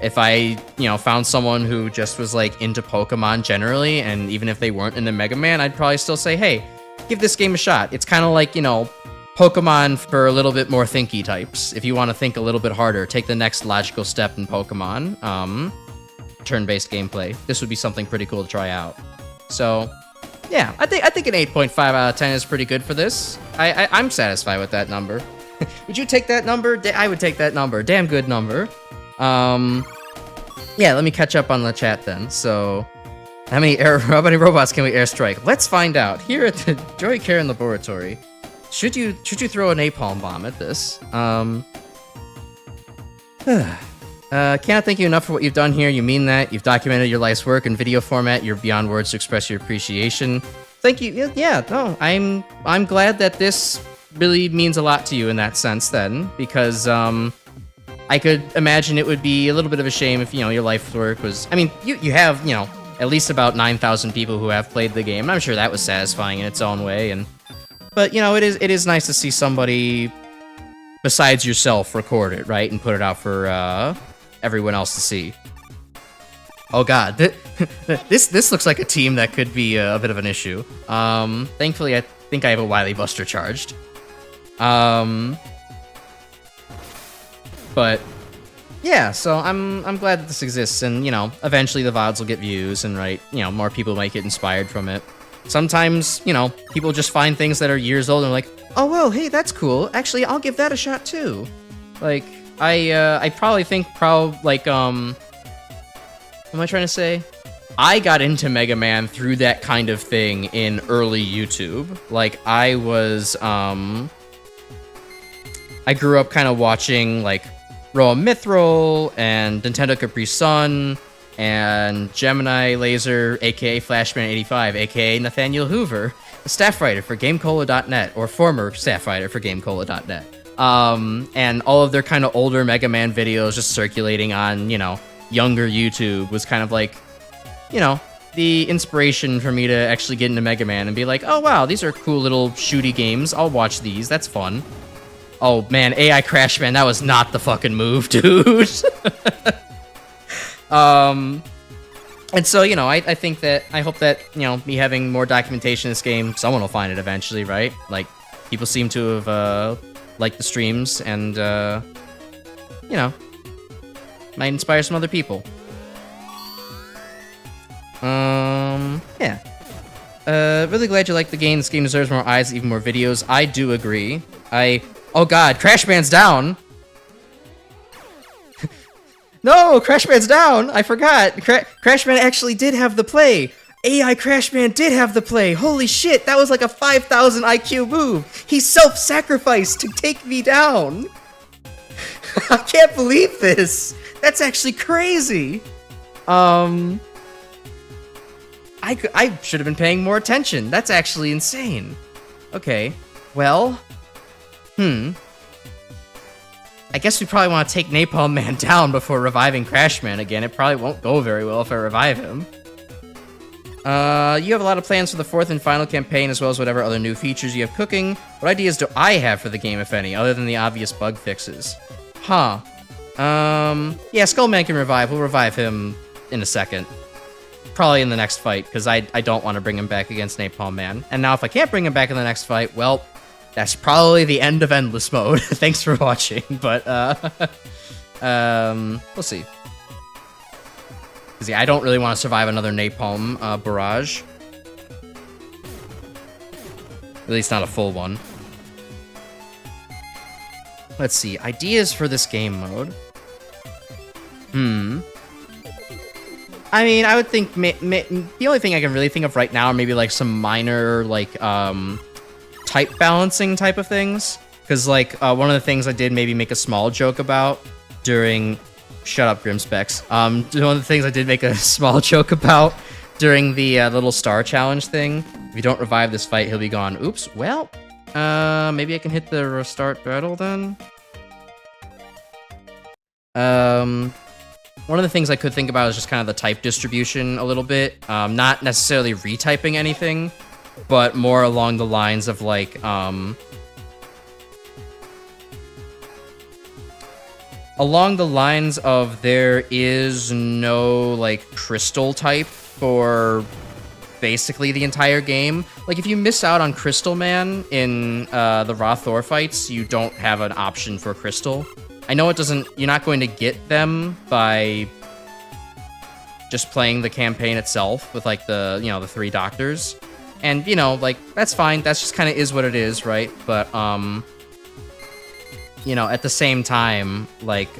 if I, you know, found someone who just was like into Pokemon generally, and even if they weren't into Mega Man, I'd probably still say, hey, give this game a shot. It's kind of like, you know, Pokemon for a little bit more thinky types. If you want to think a little bit harder, take the next logical step in Pokemon, turn-based gameplay. This would be something pretty cool to try out. So, yeah, I think an 8.5 out of 10 is pretty good for this. I'm satisfied with that number. Would you take that number? I would take that number. Damn good number. Yeah, let me catch up on the chat then. So, how many robots can we airstrike? Let's find out. Here at the Joy Karen Laboratory, should you throw a napalm bomb at this? Can't thank you enough for what you've done here. You mean that. You've documented your life's work in video format. You're beyond words to express your appreciation. Thank you. Yeah, no, I'm glad that this really means a lot to you in that sense then, because, I could imagine it would be a little bit of a shame if, you know, your life's work was... I mean, you have, you know, at least about 9,000 people who have played the game, and I'm sure that was satisfying in its own way, but, you know, it is nice to see somebody besides yourself record it, right, and put it out for, everyone else to see. Oh god, this looks like a team that could be a bit of an issue. Thankfully, I think I have a Wily Buster charged. But yeah, so I'm glad that this exists, and you know, eventually the VODs will get views, and right, you know, more people might get inspired from it. Sometimes, you know, people just find things that are years old and are like, oh well, hey, that's cool. Actually, I'll give that a shot too. Like, I probably think like what am I trying to say? I got into Mega Man through that kind of thing in early YouTube. Like, I grew up kind of watching like Roa Mithril and Nintendo Capri Sun and Gemini Laser, aka Flashman85, aka Nathaniel Hoover, a staff writer for GameCola.net, or former staff writer for GameCola.net. And all of their kind of older Mega Man videos just circulating on, you know, younger YouTube was kind of like, you know, the inspiration for me to actually get into Mega Man and be like, oh wow, these are cool little shooty games. I'll watch these. That's fun. Oh man, AI Crash Man, that was not the fucking move, dude. And so, you know, I think that, I hope that, you know, me having more documentation in this game, someone will find it eventually, right? Like, people seem to have, liked the streams, and, you know, might inspire some other people. Yeah. Really glad you like the game. This game deserves more eyes, even more videos. I do agree. Oh god, Crash Man's down! No, Crash Man's down! I forgot! Crash Man actually did have the play! AI Crash Man did have the play! Holy shit, that was like a 5,000 IQ move! He self-sacrificed to take me down! I can't believe this! That's actually crazy! I should have been paying more attention. That's actually insane. Okay, well... I guess we probably want to take Napalm Man down before reviving Crash Man again. It probably won't go very well if I revive him. You have a lot of plans for the 4th and final campaign, as well as whatever other new features you have cooking. What ideas do I have for the game, if any, other than the obvious bug fixes? Huh. Yeah, Skullman can revive. We'll revive him in a second. Probably in the next fight, because I don't want to bring him back against Napalm Man. And now if I can't bring him back in the next fight, well... that's probably the end of Endless Mode. Thanks for watching, but, we'll see. Because, yeah, I don't really want to survive another Napalm, barrage. At least not a full one. Let's see, ideas for this game mode. I mean, I would think the only thing I can really think of right now are maybe like some minor like type balancing type of things. Because like one of the things I did maybe make a small joke about during shut up Grimspecs. One of the things I did make a small joke about during the little star challenge thing. If you don't revive this fight, he'll be gone. Oops. Well, maybe I can hit the restart battle then. One of the things I could think about is just kind of the type distribution a little bit. Not necessarily retyping anything, but more along the lines of like, along the lines of there is no like crystal type for basically the entire game. Like if you miss out on Crystal Man in the Raw Thor fights, you don't have an option for Crystal. I know it doesn't, you're not going to get them by just playing the campaign itself with like the, you know, the 3 doctors. And, you know, like that's fine. That's just kind of is what it is, right? But, you know, at the same time, like,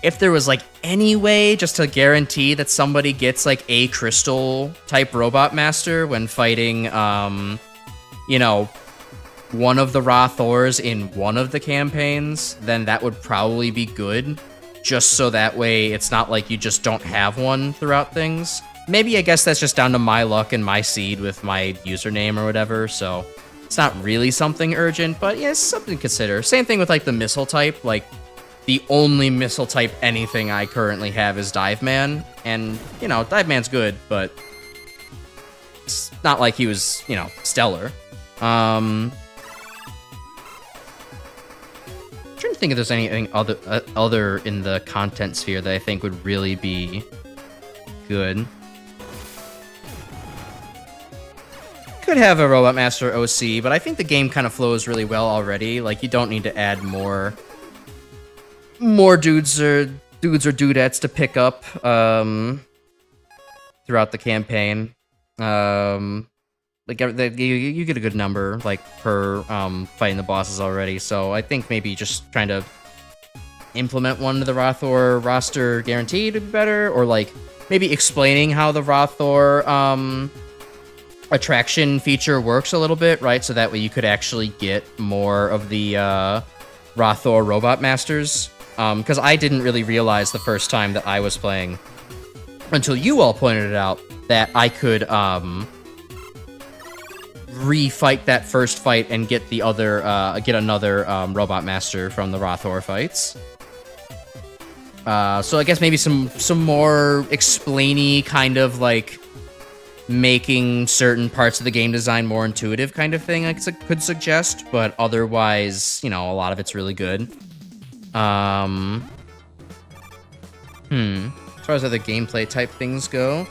if there was like any way just to guarantee that somebody gets like a crystal type robot master when fighting, you know, one of the Raw Thors in one of the campaigns, then that would probably be good. Just so that way it's not like you just don't have one throughout things. Maybe I guess that's just down to my luck and my seed with my username or whatever, so it's not really something urgent, but yeah, it's something to consider. Same thing with like the missile type, like the only missile type anything I currently have is Dive Man, and you know, Dive Man's good, but it's not like he was, you know, stellar. Trying to think if there's anything other in the content sphere that I think would really be good. Could have a Robot Master OC, but I think the game kind of flows really well already. Like you don't need to add more dudes or dudettes to pick up throughout the campaign. Like you get a good number like per fighting the bosses already, so I think maybe just trying to implement one to the Raw Thor roster guaranteed would be better, or like maybe explaining how the Raw Thor attraction feature works a little bit, right? So that way you could actually get more of the Raw Thor robot masters. Because I didn't really realize the first time that I was playing until you all pointed it out that I could refight that first fight and get the other get another robot master from the Raw Thor fights. So I guess maybe some more explainy kind of like making certain parts of the game design more intuitive kind of thing I could suggest, but otherwise, you know, a lot of it's really good. As far as other gameplay type things go,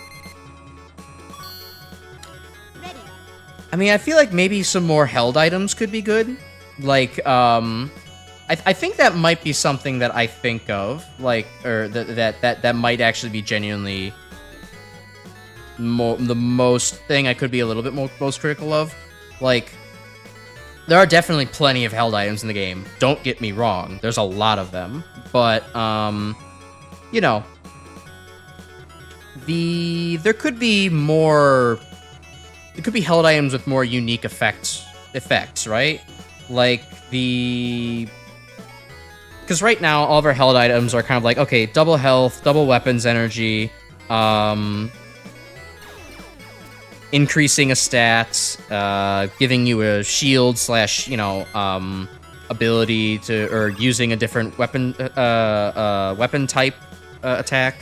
I mean, I feel like maybe some more held items could be good. Like, I think that might be something that I think of, like, or that might actually be genuinely the most thing I could be a little bit most critical of. Like, there are definitely plenty of held items in the game. Don't get me wrong. There's a lot of them. But, you know, there could be more... It could be held items with more unique effects, right? Like because right now all of our held items are kind of like, okay, double health, double weapons energy, increasing a stat, giving you a shield / you know, ability to, or using a different weapon, weapon type attack,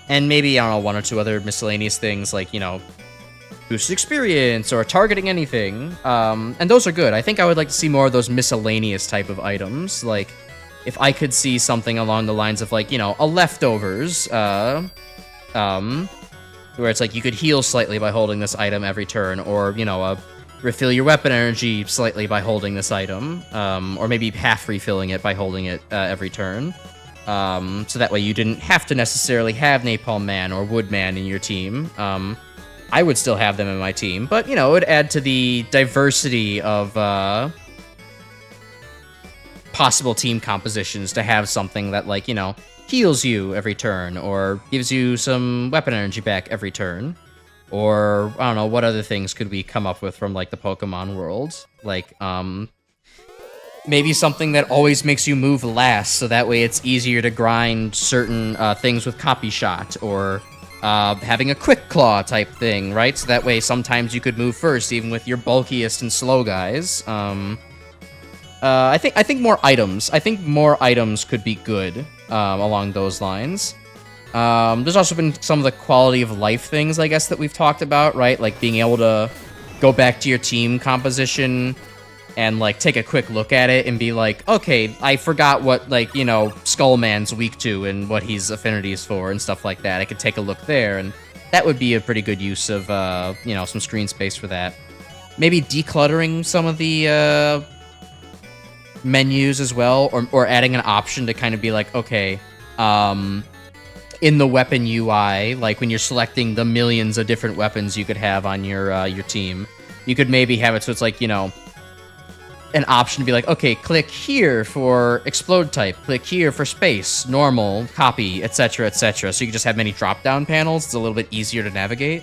and maybe, I don't know, 1 or 2 other miscellaneous things like, you know, boosted experience or targeting anything. And those are good. I think I would like to see more of those miscellaneous type of items. Like, if I could see something along the lines of, like, you know, a leftovers, where it's like you could heal slightly by holding this item every turn, or, you know, refill your weapon energy slightly by holding this item, or maybe half refilling it by holding it every turn. So that way you didn't have to necessarily have Napalm Man or Wood Man in your team. I would still have them in my team, but, you know, it would add to the diversity of possible team compositions to have something that, like, you know, heals you every turn, or gives you some weapon energy back every turn. Or, I don't know, what other things could we come up with from, like, the Pokemon world? Like, maybe something that always makes you move last, so that way it's easier to grind certain things with Copy Shot, or having a Quick Claw type thing, right? So that way sometimes you could move first, even with your bulkiest and slow guys. I think more items. I think more items could be good along those lines. There's also been some of the quality of life things, I guess, that we've talked about, right? Like being able to go back to your team composition and, like, take a quick look at it and be like, okay, I forgot what, like, you know, Skullman's weak to and what he's affinities for and stuff like that. I could take a look there, and that would be a pretty good use of, you know, some screen space for that. Maybe decluttering some of the menus as well, or adding an option to kind of be like, okay, in the weapon UI, like when you're selecting the millions of different weapons you could have on your team, you could maybe have it so it's like, you know, an option to be like, okay, click here for explode type, click here for space, normal, copy, etc., etc. So you can just have many drop-down panels. It's a little bit easier to navigate.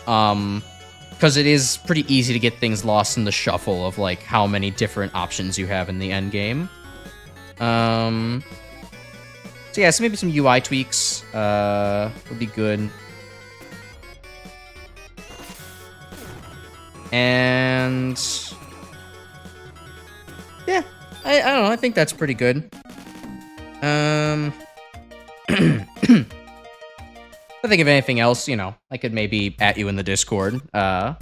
Because it is pretty easy to get things lost in the shuffle of, like, how many different options you have in the end game. So yeah, so maybe some UI tweaks would be good. And yeah, I don't know. I think that's pretty good. I think if anything else, you know, I could maybe at you in the Discord. But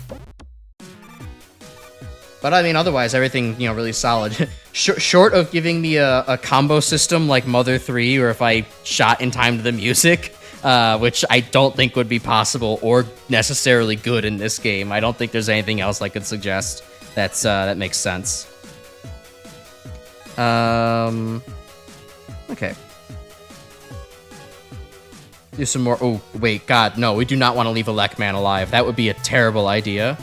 I mean, otherwise, everything, you know, really solid. Short of giving me a combo system like Mother 3, or if I shot in time to the music, which I don't think would be possible or necessarily good in this game. I don't think there's anything else I could suggest that makes sense. Okay. Do some more. Oh, wait, God, no, we do not want to leave a Lekman alive. That would be a terrible idea.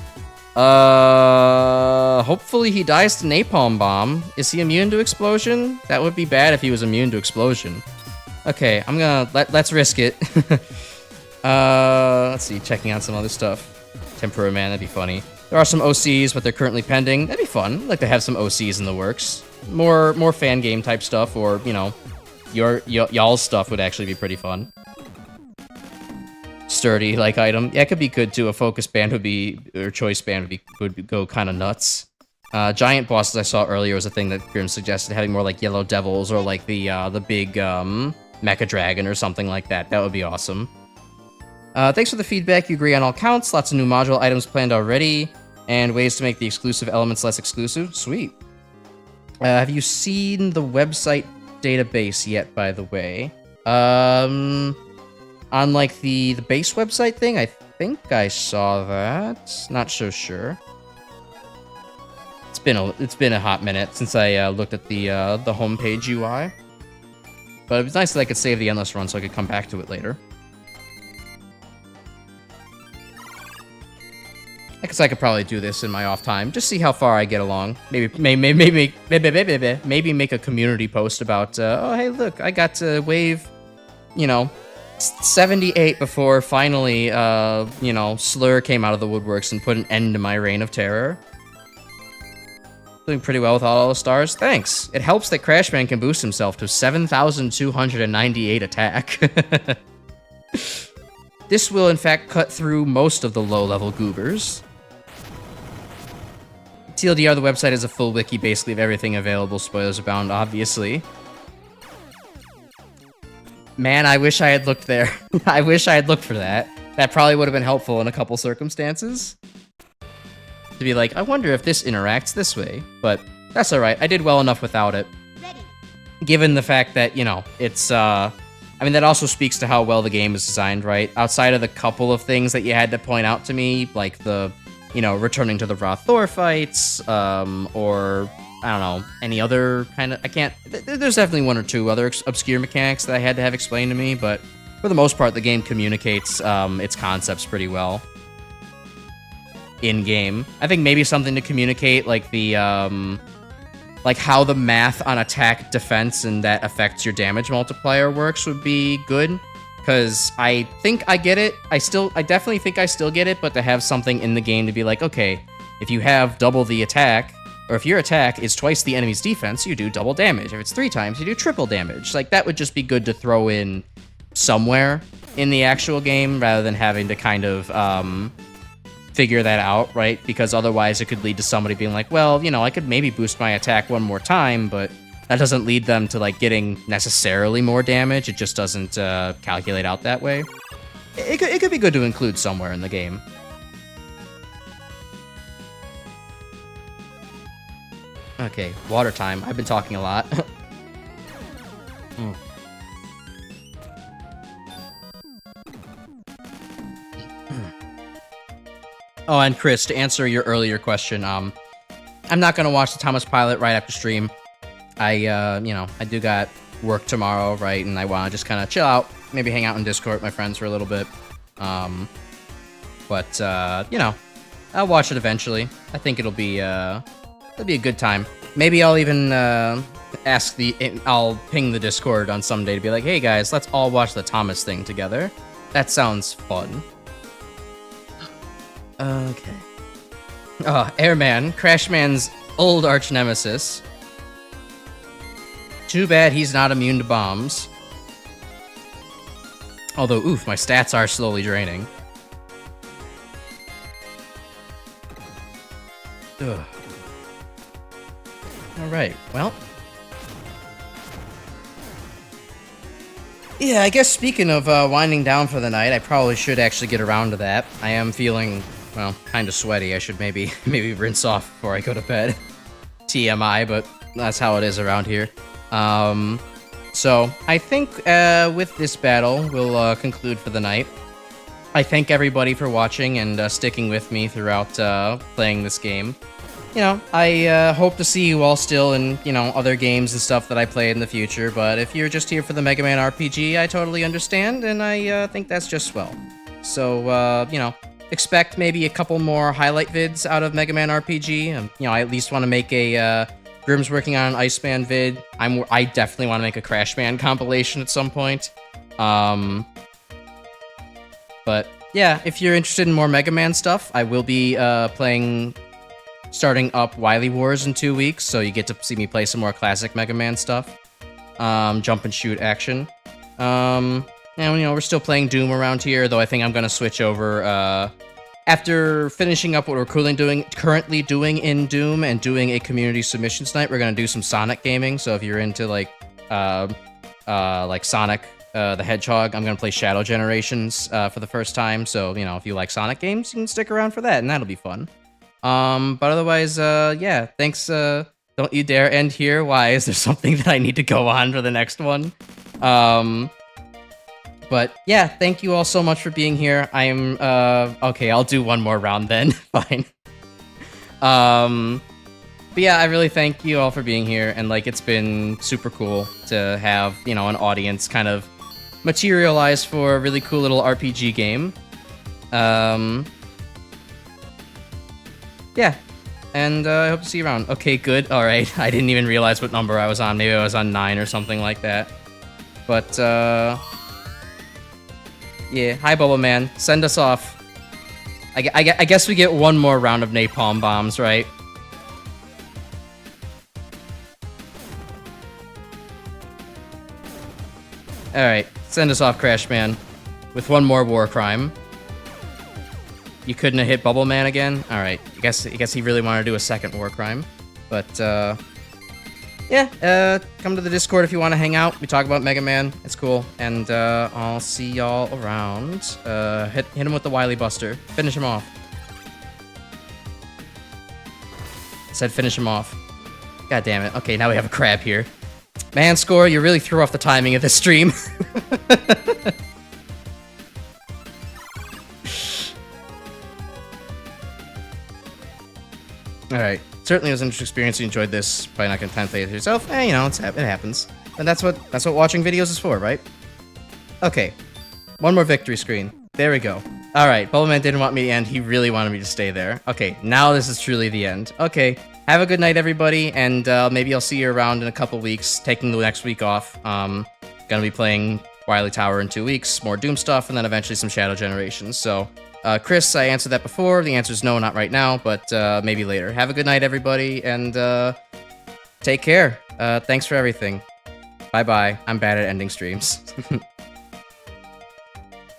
Hopefully he dies to Napalm Bomb. Is he immune to explosion? That would be bad if he was immune to explosion. Okay, I'm gonna, let's risk it. Let's see, checking out some other stuff. Tempura Man, that'd be funny. There are some OCs, but they're currently pending. That'd be fun. I'd like to have some OCs in the works. More fan game type stuff, or, you know, y'all's stuff would actually be pretty fun. Sturdy, like, item. Yeah, it could be good too. A focus band would be, or choice band would go kind of nuts. Giant bosses I saw earlier was a thing that Grim suggested, having more like Yellow Devils, or like the big Mecha Dragon or something like that. That would be awesome. Thanks for the feedback. You agree on all counts. Lots of new module items planned already, and ways to make the exclusive elements less exclusive. Sweet. Have you seen the website database yet, by the way? On, like, the base website thing, I think I saw that. Not so sure. It's been a hot minute since I looked at the homepage UI. But it was nice that I could save the endless run so I could come back to it later. I guess I could probably do this in my off time. Just see how far I get along. Maybe make a community post about, oh, hey, look, I got to wave, you know, 78 before finally, you know, Slur came out of the woodworks and put an end to my reign of terror. Doing pretty well with all the stars. Thanks. It helps that Crashman can boost himself to 7,298 attack. This will, in fact, cut through most of the low-level goobers. TLDR, the website is a full wiki, basically, of everything available. Spoilers abound, obviously. Man, I wish I had looked there. I wish I had looked for that. That probably would have been helpful in a couple circumstances. To be like, I wonder if this interacts this way. But that's alright. I did well enough without it.
Ready.
Given the fact that, you know, it's, I mean, that also speaks to how well the game is designed, right? Outside of the couple of things that you had to point out to me, like the, you know, returning to the raw Thor fights, or, I don't know, any other kind of, there's definitely one or two other obscure mechanics that I had to have explained to me, but for the most part, the game communicates its concepts pretty well in-game. I think maybe something to communicate, like the like how the math on attack, defense, and that affects your damage multiplier works would be good. Because I think I get it. I definitely think I still get it, but to have something in the game to be like, okay, if you have double the attack, or if your attack is twice the enemy's defense, you do double damage. If it's 3 times, you do triple damage. Like, that would just be good to throw in somewhere in the actual game, rather than having to kind of figure that out, right? Because otherwise it could lead to somebody being like, well, you know, I could maybe boost my attack one more time, but that doesn't lead them to, like, getting necessarily more damage. It just doesn't calculate out that way. It could be good to include somewhere in the game. Okay, water time. I've been talking a lot. Oh, and Chris, to answer your earlier question, I'm not gonna watch the Thomas Pilot right after stream. I do got work tomorrow, right, and I want to just kind of chill out, maybe hang out in Discord with my friends for a little bit. You know, I'll watch it eventually. I think it'll be a good time. Maybe I'll even I'll ping the Discord on some day to be like, hey guys, let's all watch the Thomas thing together. That sounds fun. Okay. Oh, Airman, Crashman's old arch nemesis. Too bad he's not immune to bombs. Although, oof, my stats are slowly draining. Ugh. Alright, well. Yeah, I guess speaking of winding down for the night, I probably should actually get around to that. I am feeling, well, kind of sweaty. I should maybe rinse off before I go to bed. TMI, but that's how it is around here. So I think with this battle, we'll conclude for the night. I thank everybody for watching and sticking with me throughout playing this game. You know, I hope to see you all still in, you know, other games and stuff that I play in the future, but if you're just here for the Mega Man RPG, I totally understand, and I think that's just swell. So, you know, expect maybe a couple more highlight vids out of Mega Man RPG. You know, I at least want to make a Grim's working on an Iceman vid. I definitely want to make a Crashman compilation at some point. But yeah, if you're interested in more Mega Man stuff, I will be starting up Wily Wars in 2 weeks, so you get to see me play some more classic Mega Man stuff. Jump and shoot action. And you know, we're still playing Doom around here, though I think I'm gonna switch over after finishing up what we're currently doing in Doom and doing a community submissions night. We're gonna do some Sonic gaming. So if you're into like Sonic the Hedgehog, I'm gonna play Shadow Generations for the first time. So you know, if you like Sonic games, you can stick around for that, and that'll be fun. But otherwise, yeah, thanks. Don't you dare end here. Why? Is there something that I need to go on for the next one? But yeah, thank you all so much for being here. I'm okay, I'll do one more round then. Fine. But yeah, I really thank you all for being here, and like, it's been super cool to have, you know, an audience kind of materialize for a really cool little RPG game. Yeah, and I hope to see you around. Okay, good. All right, I didn't even realize what number I was on. Maybe I was on 9 or something like that. But yeah, hi Bubble Man. Send us off. I guess we get one more round of napalm bombs, right? Alright, send us off, Crash Man. With one more war crime. You couldn't have hit Bubble Man again? Alright, I guess he really wanted to do a second war crime. But, yeah, come to the Discord if you want to hang out. We talk about Mega Man. It's cool. And I'll see y'all around. Hit him with the Wily Buster. Finish him off. I said finish him off. God damn it. Okay, now we have a crab here. Man, Score, you really threw off the timing of this stream. Alright. Certainly was an interesting experience. You enjoyed this. Probably not gonna time play it yourself. You know, it happens. And that's what watching videos is for, right? Okay. One more victory screen. There we go. Alright, Bubbleman didn't want me to end. He really wanted me to stay there. Okay, now this is truly the end. Okay. have a good night, everybody, and maybe I'll see you around in a couple weeks, taking the next week off. Gonna be playing Wily Tower in 2 weeks, more Doom stuff, and then eventually some Shadow Generations. So, Chris, I answered that before. The answer is no, not right now, but maybe later. Have a good night, everybody, and take care. Thanks for everything. Bye-bye. I'm bad at ending streams.